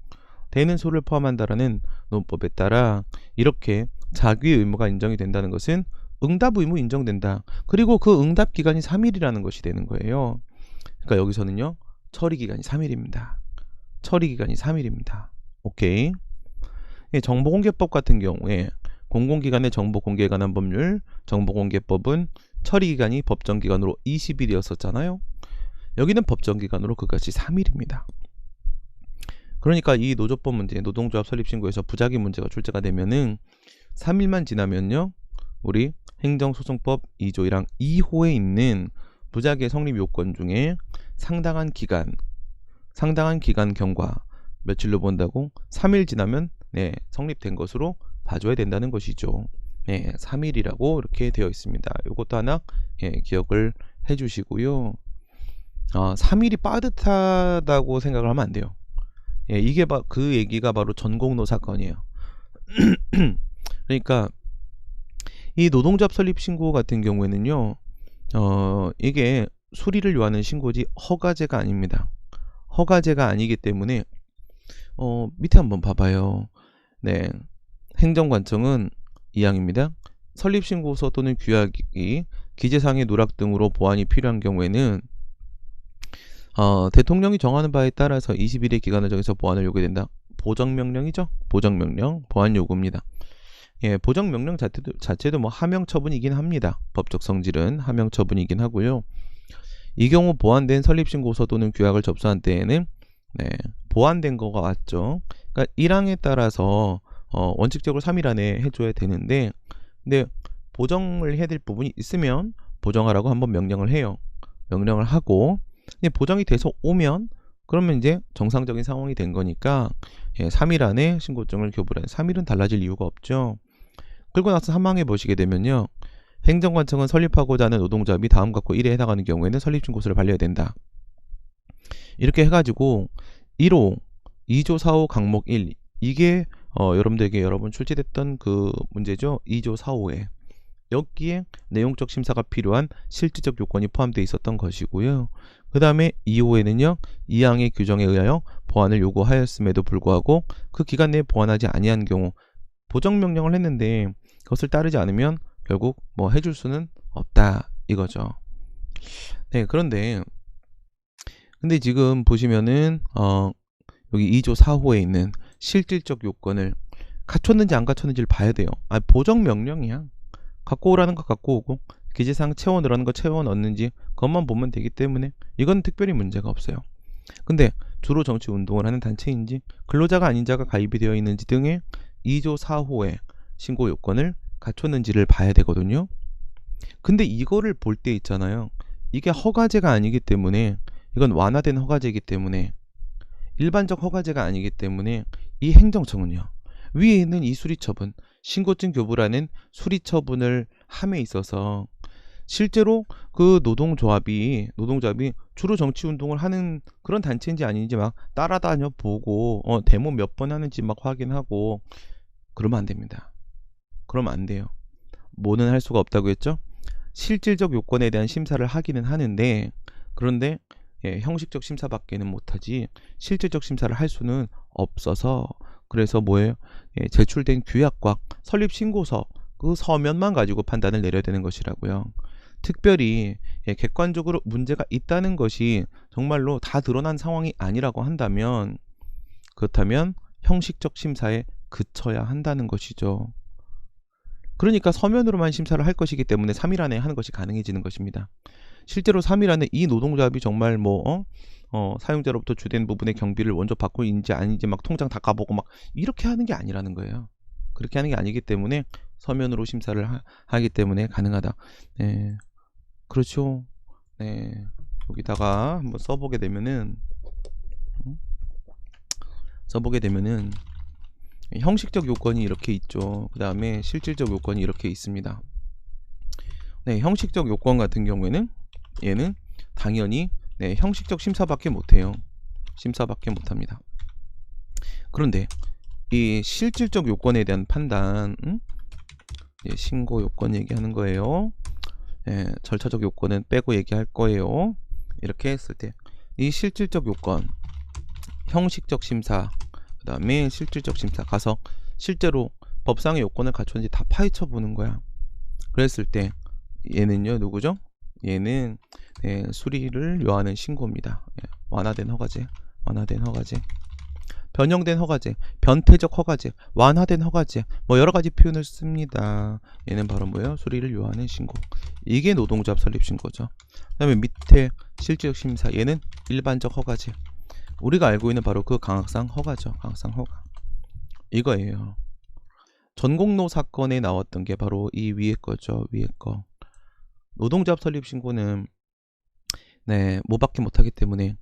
되는 소를 포함한다라는 논법에 따라 이렇게 자귀 의무가 인정이 된다는 것은 응답 의무 인정된다. 그리고 그 응답 기간이 3일이라는 것이 되는 거예요. 그러니까 여기서는요, 처리 기간이 3일입니다. 처리 기간이 3일입니다. 오케이. 정보공개법 같은 경우에 공공기관의 정보 공개에 관한 법률, 정보공개법은 처리 기간이 법정 기간으로 20일이었었잖아요. 여기는 법정 기간으로 그것이 3일입니다. 그러니까 이 노조법 문제, 노동조합 설립 신고에서 부작위 문제가 출제가 되면은 3일만 지나면요, 우리 행정소송법 2조 1항 2호에 있는 부작위의 성립 요건 중에 상당한 기간 경과 며칠로 본다고 3일 지나면 성립된 것으로 봐줘야 된다는 것이죠. 3일이라고 이렇게 되어 있습니다. 이것도 하나 기억을 해주시고요. 3일이 빠듯하다고 생각을 하면 안 돼요. 이게 그 얘기가 바로 전공노 사건이에요. 그러니까 이 노동조합 설립 신고 같은 경우에는요, 이게 수리를 요하는 신고지 허가제가 아닙니다. 허가제가 아니기 때문에 밑에 한번 봐봐요. 행정관청은 2항입니다. 설립신고서 또는 규약이 기재상의 누락 등으로 보완이 필요한 경우에는 대통령이 정하는 바에 따라서 20일의 기간을 정해서 보완을 요구된다. 보정명령이죠. 보정명령, 보완 요구입니다. 보정명령 자체도 뭐 하명처분이긴 합니다. 법적 성질은 하명처분이긴 하고요. 이 경우 보완된 설립신고서 또는 규약을 접수한 때에는 보완된 거가 왔죠. 그러니까 1항에 따라서 원칙적으로 3일 안에 해줘야 되는데, 근데 보정을 해야 될 부분이 있으면 보정하라고 한번 명령을 해요. 명령을 하고 보정이 돼서 오면 그러면 이제 정상적인 상황이 된 거니까 3일 안에 신고증을 교부를 해. 3일은 달라질 이유가 없죠. 그리고 나서 3항에 보시게 되면요, 행정관청은 설립하고자 하는 노동조합이 다음과 같고 1에 해당하는 경우에는 설립신고서를 발려야 된다. 이렇게 해가지고 1호 2조 4호 강목 1 이게 여러분들에게 여러분 출제됐던 그 문제죠. 2조 4호에 여기에 내용적 심사가 필요한 실질적 요건이 포함되어 있었던 것이고요. 그 다음에 2호에는요. 이항의 규정에 의하여 보완을 요구하였음에도 불구하고 그 기간 내에 보완하지 아니한 경우 보정명령을 했는데 그것을 따르지 않으면 결국 뭐 해줄 수는 없다 이거죠. 네, 그런데 근데 지금 보시면은 여기 2조 4호에 있는 실질적 요건을 갖췄는지 안 갖췄는지를 봐야 돼요. 보정명령이야. 갖고 오라는 거 갖고 오고 기재사항 채워 넣으라는 거 채워 넣는지 그것만 보면 되기 때문에 이건 특별히 문제가 없어요. 근데 주로 정치 운동을 하는 단체인지 근로자가 아닌 자가 가입이 되어 있는지 등의 2조 4호의 신고 요건을 갖췄는지를 봐야 되거든요. 근데 이거를 볼 때 있잖아요. 이게 허가제가 아니기 때문에 이건 완화된 허가제이기 때문에 일반적 허가제가 아니기 때문에 이 행정청은요. 위에 있는 이 수리처분 신고증 교부라는 수리처분을 함에 있어서 실제로 그 노동조합이 주로 정치운동을 하는 그런 단체인지 아닌지 막 따라다녀 보고 데모 몇 번 하는지 막 확인하고 그러면 안 됩니다. 그러면 안 돼요. 뭐는 할 수가 없다고 했죠? 실질적 요건에 대한 심사를 하기는 하는데 그런데 형식적 심사밖에는 못하지 실질적 심사를 할 수는 없어서 그래서 뭐예요? 제출된 규약과 설립신고서 그 서면만 가지고 판단을 내려야 되는 것이라고요. 특별히 객관적으로 문제가 있다는 것이 정말로 다 드러난 상황이 아니라고 한다면 그렇다면 형식적 심사에 그쳐야 한다는 것이죠. 그러니까 서면으로만 심사를 할 것이기 때문에 3일 안에 하는 것이 가능해지는 것입니다. 실제로 3일 안에 이 노동조합이 정말 사용자로부터 주된 부분의 경비를 먼저 받고 있는지 아닌지 막 통장 다 가보고 막 이렇게 하는 게 아니라는 거예요. 그렇게 하는 게 아니기 때문에 서면으로 심사를 하기 때문에 가능하다. 네, 그렇죠. 네, 여기다가 한번 써보게 되면은 형식적 요건이 이렇게 있죠. 그 다음에 실질적 요건이 이렇게 있습니다. 네, 형식적 요건 같은 경우에는 얘는 당연히 형식적 심사밖에 못해요. 심사밖에 못합니다. 그런데 이 실질적 요건에 대한 판단, 신고 요건 얘기하는 거예요. 절차적 요건은 빼고 얘기할 거예요. 이렇게 했을 때 이 실질적 요건, 형식적 심사, 그 다음에 실질적 심사 가서 실제로 법상의 요건을 갖췄는지 다 파헤쳐 보는 거야. 그랬을 때 얘는요 누구죠? 얘는 수리를 요하는 신고입니다. 완화된 허가제, 변형된 허가제, 변태적 허가제, 완화된 허가제, 뭐 여러가지 표현을 씁니다. 얘는 바로 뭐예요? 수리를 요하는 신고. 이게 노동조합 설립 신고죠. 그 다음에 밑에 실질적 심사, 얘는 일반적 허가제. 우리가 알고 있는 바로 그 강학상 허가죠. 강학상 허가. 이거예요. 전공노 사건에 나왔던 게 바로 이 위에 거죠. 위에 거. 노동조합 설립 신고는 뭐밖에 못하기 때문에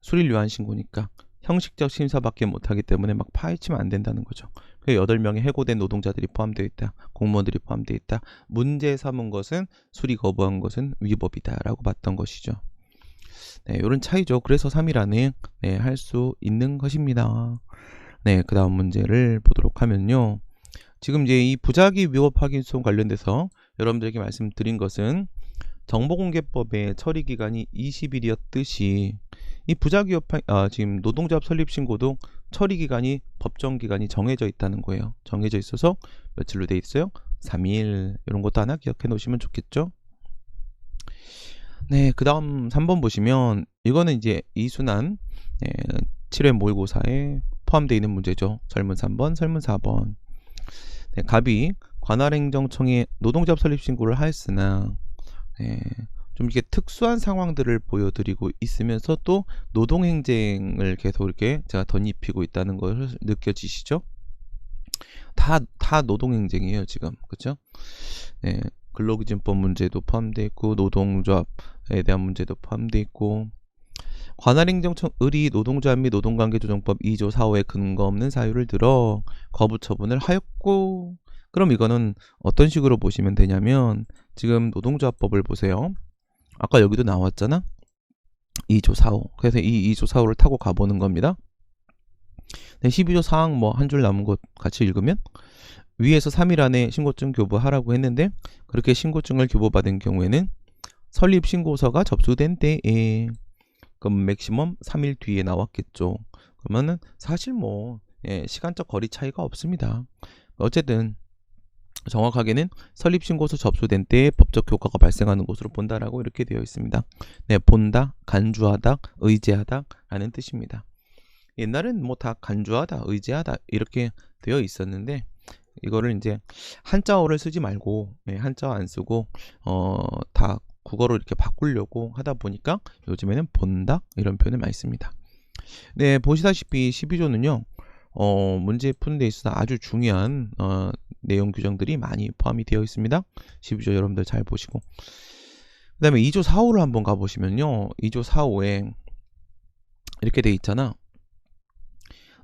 수리를 요한 신고니까 형식적 심사밖에 못하기 때문에 막 파헤치면 안 된다는 거죠. 8명의 해고된 노동자들이 포함되어 있다. 공무원들이 포함되어 있다. 문제 삼은 것은 수리 거부한 것은 위법이다 라고 봤던 것이죠. 이런 차이죠. 그래서 3일 안에 할 수 있는 것입니다. 그 다음 문제를 보도록 하면요. 지금 이제 이 부작위 위법 확인 소송 관련돼서 여러분들에게 말씀드린 것은 정보공개법의 처리기간이 20일이었듯이 이 부작위 지금 노동조합 설립 신고도 처리기간이 법정기간이 정해져 있다는 거예요. 정해져 있어서 며칠로 돼 있어요? 3일. 이런 것도 하나 기억해 놓으시면 좋겠죠. 그 다음 3번 보시면 이거는 이제 이순환 7회 모의고사에 포함되어 있는 문제죠. 설문 3번, 설문 4번. 갑이 관할행정청에 노동조합 설립 신고를 하였으나 좀 이렇게 특수한 상황들을 보여드리고 있으면서 또 노동행쟁을 계속 이렇게 제가 덧입히고 있다는 걸 느껴지시죠? 다 노동행쟁이에요 지금, 그렇죠? 근로기준법 문제도 포함되어 있고 노동조합에 대한 문제도 포함되어 있고 관할행정청 을이 노동조합 및 노동관계조정법 2조 4호에 근거 없는 사유를 들어 거부 처분을 하였고, 그럼 이거는 어떤 식으로 보시면 되냐면 지금 노동조합법을 보세요. 아까 여기도 나왔잖아. 2조 4호. 그래서 이 2조 4호를 타고 가보는 겁니다. 네, 12조 사항 뭐 한 줄 남은 것 같이 읽으면 위에서 3일 안에 신고증 교부하라고 했는데 그렇게 신고증을 교부받은 경우에는 설립 신고서가 접수된 때에 그럼 맥시멈 3일 뒤에 나왔겠죠. 그러면은 사실 뭐 시간적 거리 차이가 없습니다. 어쨌든 정확하게는 설립신고서 접수된 때에 법적 효과가 발생하는 것으로 본다라고 이렇게 되어 있습니다. 네, 본다, 간주하다, 의제하다 라는 뜻입니다. 옛날엔 뭐 다 간주하다, 의제하다 이렇게 되어 있었는데 이거를 이제 한자어를 쓰지 말고 한자어 안 쓰고 다 국어로 이렇게 바꾸려고 하다 보니까 요즘에는 본다 이런 표현을 많이 씁니다. 네, 보시다시피 12조는요. 문제 푸는 데 있어서 아주 중요한 내용 규정들이 많이 포함이 되어 있습니다. 12조 여러분들 잘 보시고 그 다음에 2조 4호를 한번 가보시면요. 2조 4호에 이렇게 돼 있잖아.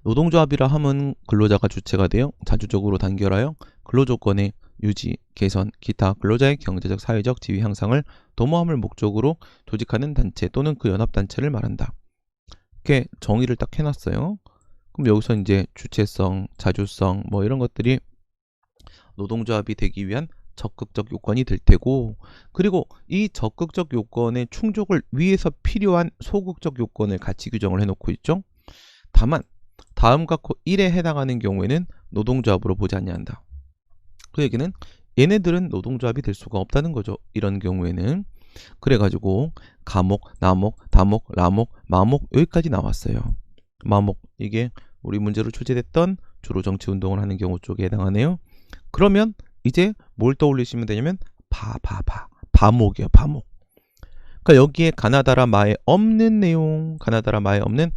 노동조합이라 함은 근로자가 주체가 되어 자주적으로 단결하여 근로조건의 유지, 개선, 기타 근로자의 경제적, 사회적 지위 향상을 도모함을 목적으로 조직하는 단체 또는 그 연합단체를 말한다. 이렇게 정의를 딱 해놨어요. 그럼 여기서 이제 주체성, 자주성 뭐 이런 것들이 노동조합이 되기 위한 적극적 요건이 될 테고 그리고 이 적극적 요건의 충족을 위해서 필요한 소극적 요건을 같이 규정을 해놓고 있죠. 다만 다음과 코 1에 해당하는 경우에는 노동조합으로 보지 아니한다. 그 얘기는 얘네들은 노동조합이 될 수가 없다는 거죠. 이런 경우에는. 그래가지고 가목, 나목, 다목, 라목, 마목 여기까지 나왔어요. 마목 이게 우리 문제로 출제됐던 주로 정치운동을 하는 경우 쪽에 해당하네요. 그러면 이제 뭘 떠올리시면 되냐면 바목이에요. 바목. 그러니까 여기에 가나다라 마에 없는 내용, 가나다라 마에 없는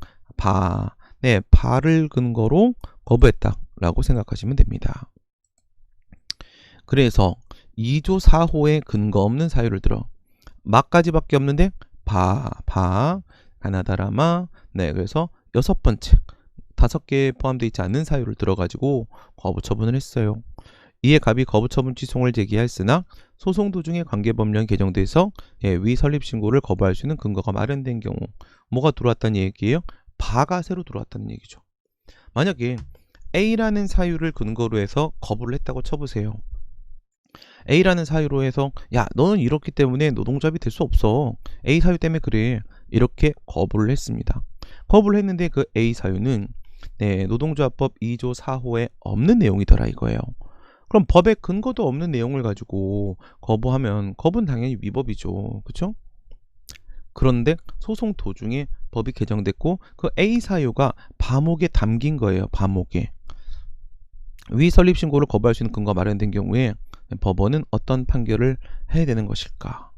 네, 바를 근거로 거부했다라고 생각하시면 됩니다. 그래서 2조 4호에 근거 없는 사유를 들어 마까지밖에 없는데 가나다라마 네, 그래서 6번째 5개에 포함되어 있지 않는 사유를 들어가지고 거부 처분을 했어요. 이에 갑이 거부 처분 취소를 제기하였으나 소송 도중에 관계법령 개정돼서 위 설립 신고를 거부할 수 있는 근거가 마련된 경우 뭐가 들어왔다는 얘기예요? 바가 새로 들어왔다는 얘기죠. 만약에 A라는 사유를 근거로 해서 거부를 했다고 쳐보세요. A라는 사유로 해서 야 너는 이렇기 때문에 노동조합이 될 수 없어. A 사유 때문에 그래. 이렇게 거부를 했습니다. 거부를 했는데 그 A 사유는 노동조합법 2조 4호에 없는 내용이더라 이거예요. 그럼 법에 근거도 없는 내용을 가지고 거부하면 거부는 당연히 위법이죠. 그렇죠? 그런데 소송 도중에 법이 개정됐고 그 A 사유가 바목에 담긴 거예요. 바목에. 위 설립 신고를 거부할 수 있는 근거가 마련된 경우에 법원은 어떤 판결을 해야 되는 것일까?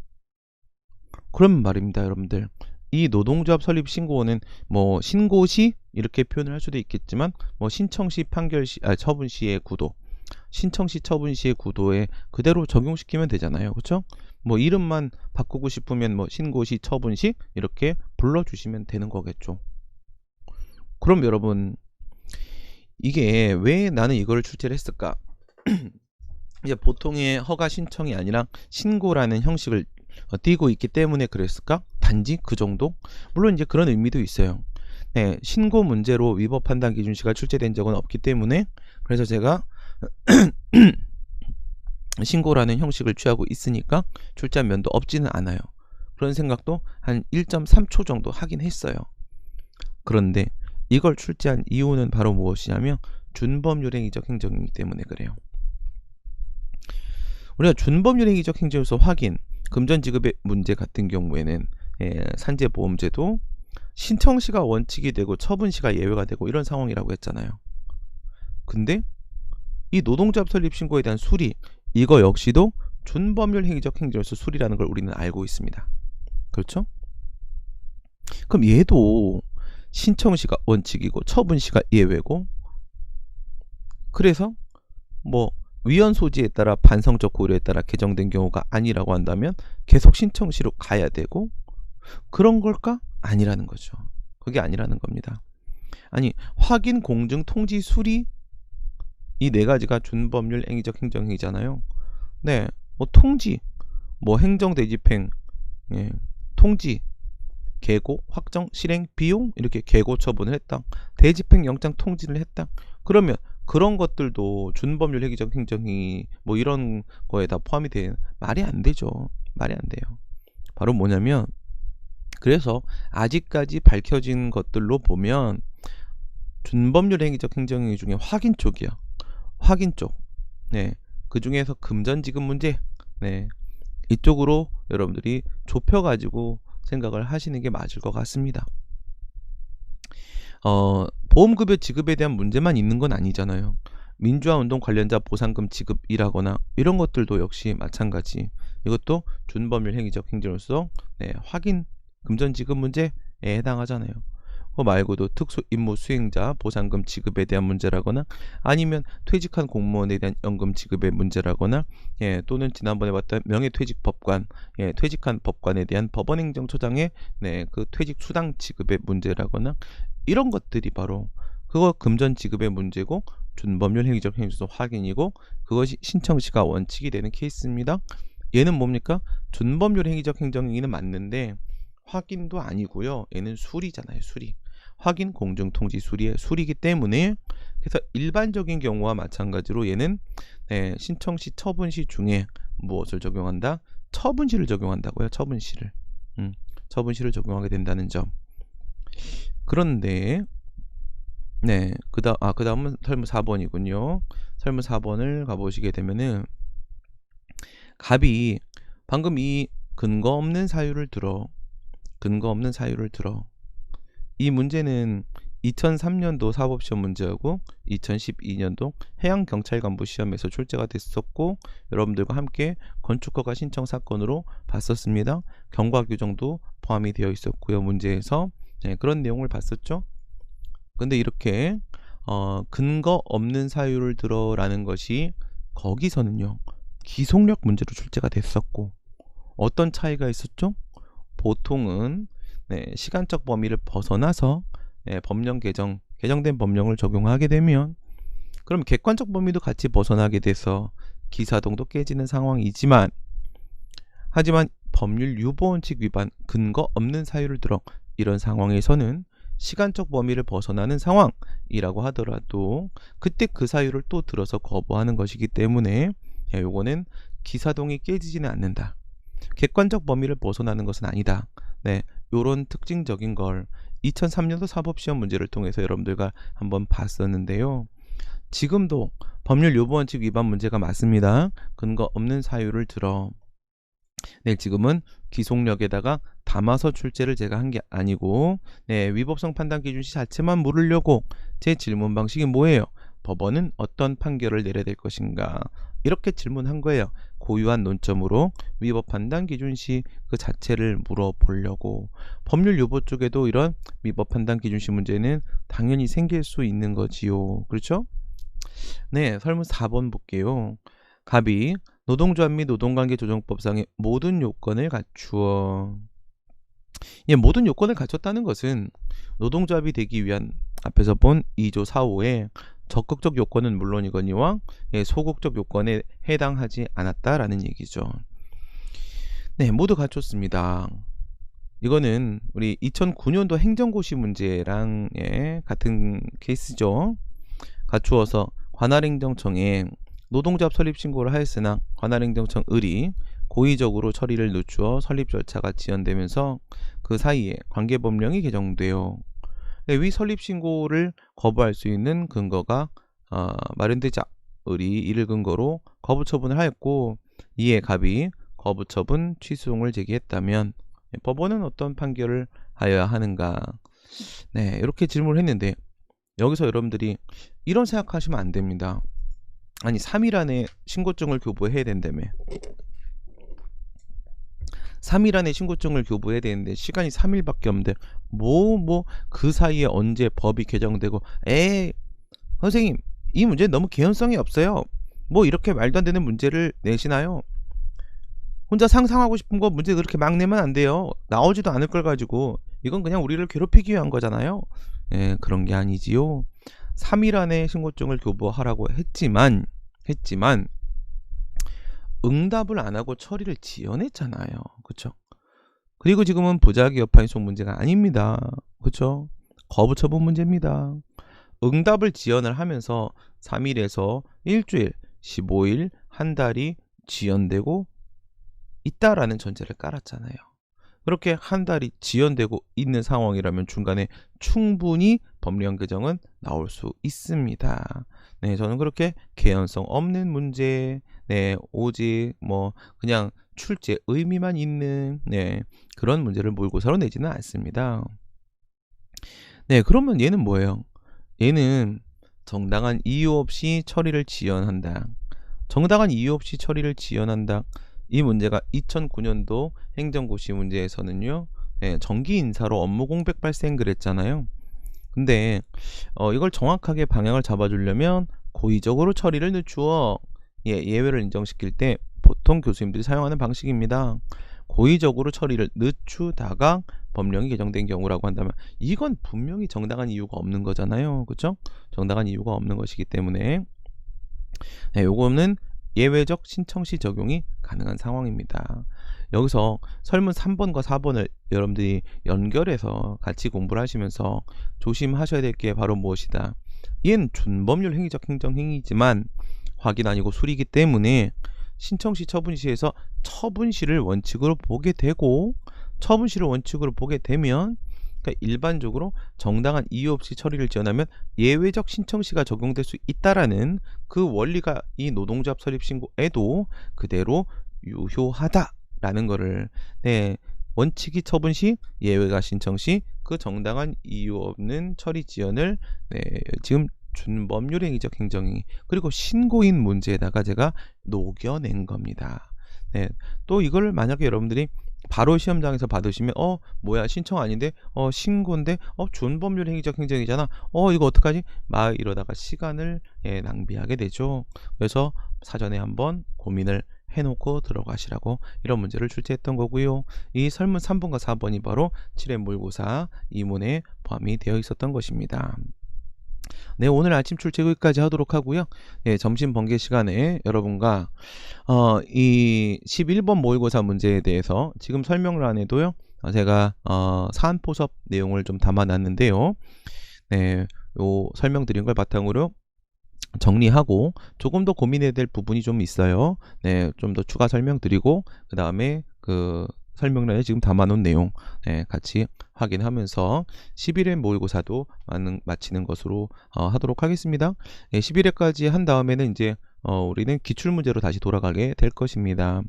그러면 말입니다, 여러분들. 이 노동조합 설립 신고는 뭐 신고 시 이렇게 표현을 할 수도 있겠지만 뭐 신청 시 판결 시 처분 시의 구도, 신청 시 처분 시의 구도에 그대로 적용시키면 되잖아요, 그렇죠? 뭐 이름만 바꾸고 싶으면 뭐 신고 시, 처분 시 이렇게 불러주시면 되는 거겠죠. 그럼 여러분 이게 왜 나는 이걸 출제를 했을까? 이제 보통의 허가 신청이 아니라 신고라는 형식을 띄고 있기 때문에 그랬을까? 단지 그 정도? 물론 이제 그런 의미도 있어요. 네, 신고 문제로 위법 판단 기준시가 출제된 적은 없기 때문에 그래서 제가 신고라는 형식을 취하고 있으니까 출제한 면도 없지는 않아요. 그런 생각도 한 1.3초 정도 하긴 했어요. 그런데 이걸 출제한 이유는 바로 무엇이냐면 준법률행위적 행정이기 때문에 그래요. 우리가 준법률행위적 행정에서 확인, 금전지급의 문제 같은 경우에는 산재보험제도 신청시가 원칙이 되고 처분시가 예외가 되고 이런 상황이라고 했잖아요. 근데 이 노동조합 설립 신고에 대한 수리, 이거 역시도 준법률행위적 행정에서 수리라는 걸 우리는 알고 있습니다. 그렇죠? 그럼 얘도 신청시가 원칙이고 처분시가 예외고 그래서 뭐 위헌 소지에 따라 반성적 고려에 따라 개정된 경우가 아니라고 한다면 계속 신청시로 가야 되고 그런 걸까? 아니라는 거죠. 그게 아니라는 겁니다. 아니 확인, 공증, 통지, 수리 이 네 가지가 준법률 행위적 행정행위잖아요. 네, 뭐 통지, 뭐 행정대집행, 통지, 계고, 확정, 실행, 비용 이렇게 계고 처분을 했다. 대집행 영장 통지를 했다. 그러면 그런 것들도 준법률 획일적 행정이 뭐 이런 거에 다 포함이 돼. 말이 안 되죠. 말이 안 돼요. 바로 뭐냐면 그래서 아직까지 밝혀진 것들로 보면 준법률 획일적 행정위 중에 확인 쪽이야. 확인 쪽. 네. 그 중에서 금전지급 문제. 네. 이쪽으로 여러분들이 좁혀가지고 생각을 하시는 게 맞을 것 같습니다. 보험급여 지급에 대한 문제만 있는 건 아니잖아요. 민주화운동 관련자 보상금 지급이라거나 이런 것들도 역시 마찬가지. 이것도 준법률 행위적 행정으로서 네, 확인 금전지급 문제에 해당하잖아요. 그거 말고도 특수 임무 수행자 보상금 지급에 대한 문제라거나 아니면 퇴직한 공무원에 대한 연금 지급의 문제라거나 예, 또는 지난번에 봤던 명예퇴직 법관, 예, 퇴직한 법관에 대한 법원행정처장의 네, 그 퇴직 수당 지급의 문제라거나 이런 것들이 바로 그거 금전 지급의 문제고 준법률 행위적 행위소 확인이고 그것이 신청시가 원칙이 되는 케이스입니다. 얘는 뭡니까? 준법률 행위적 행정행위는 맞는데 확인도 아니고요. 얘는 수리잖아요. 수리. 확인 공증통지 수리의 수리이기 때문에 그래서 일반적인 경우와 마찬가지로 얘는 네, 신청시 처분시 중에 무엇을 적용한다? 처분시를 적용한다고요. 처분시를. 처분시를 적용하게 된다는 점. 그런데 네, 그다음은 설문 4번이군요. 설문 4번을 가보시게 되면은 갑이 방금 이 근거 없는 사유를 들어 이 문제는 2003년도 사법시험 문제하고 2012년도 해양경찰관부 시험에서 출제가 됐었고 여러분들과 함께 건축허가 신청 사건으로 봤었습니다. 경과규정도 포함이 되어 있었고요. 문제에서 네, 그런 내용을 봤었죠. 근데 이렇게 근거 없는 사유를 들어라는 것이 거기서는요. 기속력 문제로 출제가 됐었고 어떤 차이가 있었죠? 보통은 네, 시간적 범위를 벗어나서 네, 법령 개정된 법령을 적용하게 되면 그럼 객관적 범위도 같이 벗어나게 돼서 기사동도 깨지는 상황이지만 하지만 법률 유보원칙 위반 근거 없는 사유를 들어 이런 상황에서는 시간적 범위를 벗어나는 상황이라고 하더라도 그때 그 사유를 또 들어서 거부하는 것이기 때문에 요거는 기사동이 깨지지는 않는다. 객관적 범위를 벗어나는 것은 아니다. 네, 요런 특징적인 걸 2003년도 사법시험 문제를 통해서 여러분들과 한번 봤었는데요. 지금도 법률 요구원칙 위반 문제가 맞습니다. 근거 없는 사유를 들어. 네, 지금은 기속력에다가 담아서 출제를 제가 한 게 아니고 네, 위법성 판단 기준시 자체만 물으려고 제 질문 방식이 뭐예요? 법원은 어떤 판결을 내려야 될 것인가? 이렇게 질문한 거예요. 고유한 논점으로 위법 판단 기준시 그 자체를 물어보려고. 법률 유보 쪽에도 이런 위법 판단 기준시 문제는 당연히 생길 수 있는 거지요. 그렇죠? 네, 설문 4번 볼게요. 갑이 노동조합 및 노동관계조정법상의 모든 요건을 갖추어. 예, 모든 요건을 갖췄다는 것은 노동조합이 되기 위한 앞에서 본 2조 4호의 적극적 요건은 물론이거니와 소극적 요건에 해당하지 않았다라는 얘기죠. 네, 모두 갖췄습니다. 이거는 우리 2009년도 행정고시 문제랑 같은 케이스죠. 갖추어서 관할행정청에 노동조합 설립 신고를 하였으나 관할행정청 을이 고의적으로 처리를 늦추어 설립 절차가 지연되면서 그 사이에 관계법령이 개정되어 위 설립 신고를 거부할 수 있는 근거가 마련되자 을이 이를 근거로 거부 처분을 하였고 이에 갑이 거부 처분 취소를 제기했다면 법원은 어떤 판결을 하여야 하는가? 네, 이렇게 질문을 했는데 여기서 여러분들이 이런 생각하시면 안 됩니다. 아니 3일 안에 신고증을 교부해야 된다며. 3일 안에 신고증을 교부해야 되는데 시간이 3일밖에 없는데 그 사이에 언제 법이 개정되고 선생님 이 문제 너무 개연성이 없어요. 이렇게 말도 안 되는 문제를 내시나요? 혼자 상상하고 싶은 거 문제 그렇게 막 내면 안 돼요. 나오지도 않을 걸 가지고 이건 그냥 우리를 괴롭히기 위한 거잖아요. 그런 게 아니지요. 3일 안에 신고증을 교부하라고 했지만 응답을 안 하고 처리를 지연했잖아요. 그쵸? 그리고 지금은 부작위 여파인 속 문제가 아닙니다. 그렇죠? 거부 처분 문제입니다. 응답을 지연을 하면서 3일에서 일주일, 15일, 한 달이 지연되고 있다라는 전제를 깔았잖아요. 그렇게 한 달이 지연되고 있는 상황이라면 중간에 충분히 법령 개정은 나올 수 있습니다. 네, 저는 그렇게 개연성 없는 문제, 네, 오직 뭐 그냥 출제 의미만 있는 그런 문제를 몰고서로 내지는 않습니다. 네, 그러면 얘는 뭐예요? 얘는 정당한 이유 없이 처리를 지연한다. 정당한 이유 없이 처리를 지연한다. 이 문제가 2009년도 행정고시 문제에서는요, 정기 인사로 업무 공백 발생 그랬잖아요. 근데 이걸 정확하게 방향을 잡아주려면 고의적으로 처리를 늦추어 예외를 인정시킬 때 보통 교수님들이 사용하는 방식입니다. 고의적으로 처리를 늦추다가 법령이 개정된 경우라고 한다면 이건 분명히 정당한 이유가 없는 거잖아요. 그렇죠? 정당한 이유가 없는 것이기 때문에 요거는 예외적 신청 시 적용이 가능한 상황입니다. 여기서 설문 3번과 4번을 여러분들이 연결해서 같이 공부를 하시면서 조심하셔야 될 게 바로 무엇이다. 얘는 준법률 행위적 행정행위지만 확인 아니고 수리이기 때문에 신청시 처분시에서 처분시를 원칙으로 보게 되고 처분시를 원칙으로 보게 되면 그러니까 일반적으로 정당한 이유 없이 처리를 지연하면 예외적 신청시가 적용될 수 있다라는 그 원리가 이 노동조합 설립신고에도 그대로 유효하다라는 거를 원칙이 처분시, 예외가 신청시, 그 정당한 이유 없는 처리 지연을 지금 준법률 행위적 행정행위 그리고 신고인 문제에다가 제가 녹여낸 겁니다. 또 이걸 만약에 여러분들이 바로 시험장에서 받으시면 뭐야 신청 아닌데 신고인데 준법률 행위적 행정이잖아 이거 어떡하지? 막 이러다가 시간을 낭비하게 되죠. 그래서 사전에 한번 고민을 해놓고 들어가시라고 이런 문제를 출제했던 거고요. 이 설문 3번과 4번이 바로 7회 모의고사 2문에 포함이 되어 있었던 것입니다. 네, 오늘 아침 출제 여기까지 하도록 하고요. 점심 번개 시간에 여러분과 이 11번 모의고사 문제에 대해서 지금 설명란에도요. 제가 사안 포섭 내용을 좀 담아놨는데요. 요 설명드린 걸 바탕으로 정리하고 조금 더 고민해야 될 부분이 좀 있어요. 좀 더 추가 설명드리고 그 다음에 그 설명란에 지금 담아놓은 내용 같이 확인하면서 11회 모의고사도 마치는 것으로 하도록 하겠습니다. 11회까지 한 다음에는 이제 우리는 기출문제로 다시 돌아가게 될 것입니다.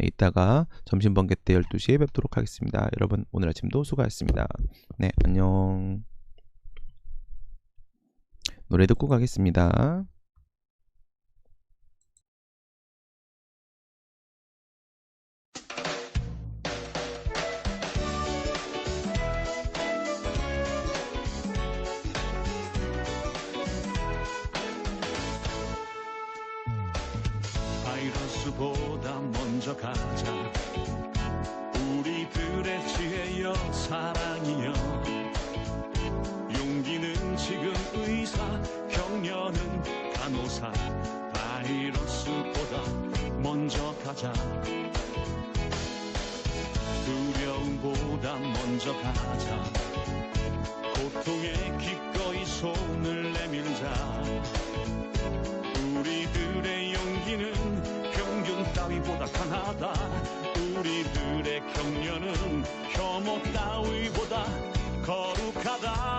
이따가 점심 번개 때 12시에 뵙도록 하겠습니다. 여러분 오늘 아침도 수고하셨습니다. 네, 안녕. 노래 듣고 가겠습니다. 바이러스보다 먼저 가자. 우리들의 지혜여 사랑이여. 용기는 지금 의사, 격려는 간호사. 바이러스보다 먼저 가자. 두려움보다 먼저 가자. 고통에 기꺼이 손을 내밀자. 우리들의 용기는 평균 따위보다 강하다. 우리들의 격려는 혐오 따위보다 거룩하다.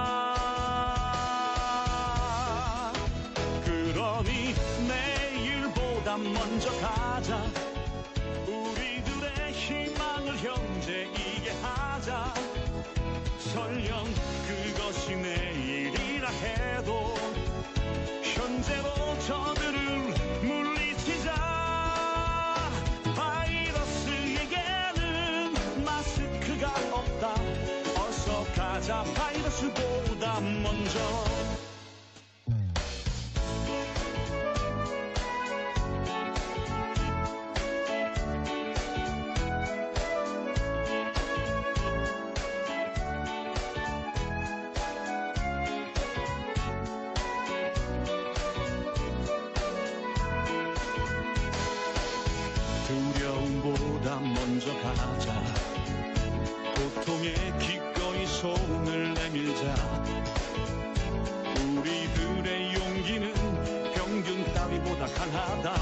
그러니 내일보다 먼저 가자. 우리들의 희망을 형제이게 하자. 설령 그것이 내일이라 해도 현재로 저들을 물리치자. 바이러스에게는 마스크가 없다. 어서 가자. 바이러스보다 먼저. 두려움보다 먼저 가자. 나보다 강하다.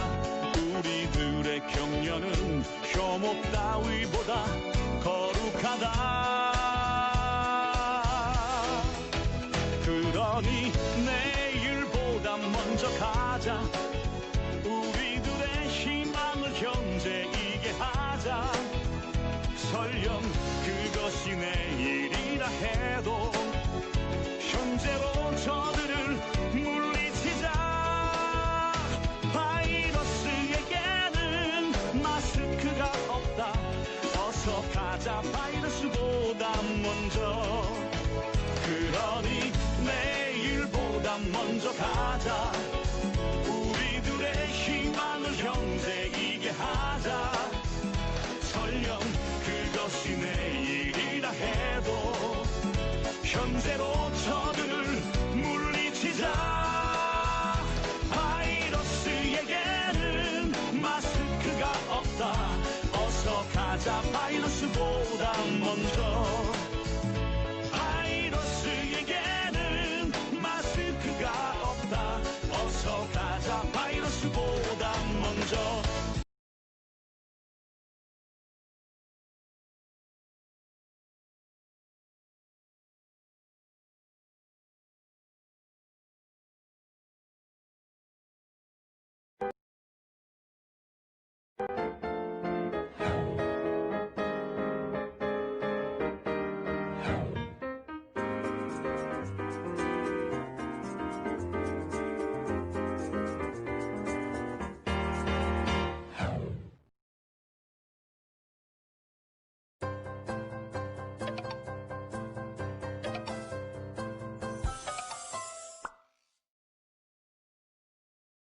우리들의 격려는 혐오 따위보다 거룩하다. 그러니 내일보다 먼저 가자. 우리들의 희망을 형제이게 하자. 설령 그것이 내일이라 해도 현재로 저들을 물리치자. 바이러스에게는 마스크가 없다. 어서 가자 바이러스보다 먼저. 그러니 내일보다 먼저 가자. 우리들의 희망을 형제이게 하자. 설령 그것이 내일이라 해도 현재로 저들을 물리치자. 바이러스에게는 마스크가 없다. 어서 가자 바이러스보다 먼저. 바이러스에게는 마스크가 없다. 어서 가자 바이러스보다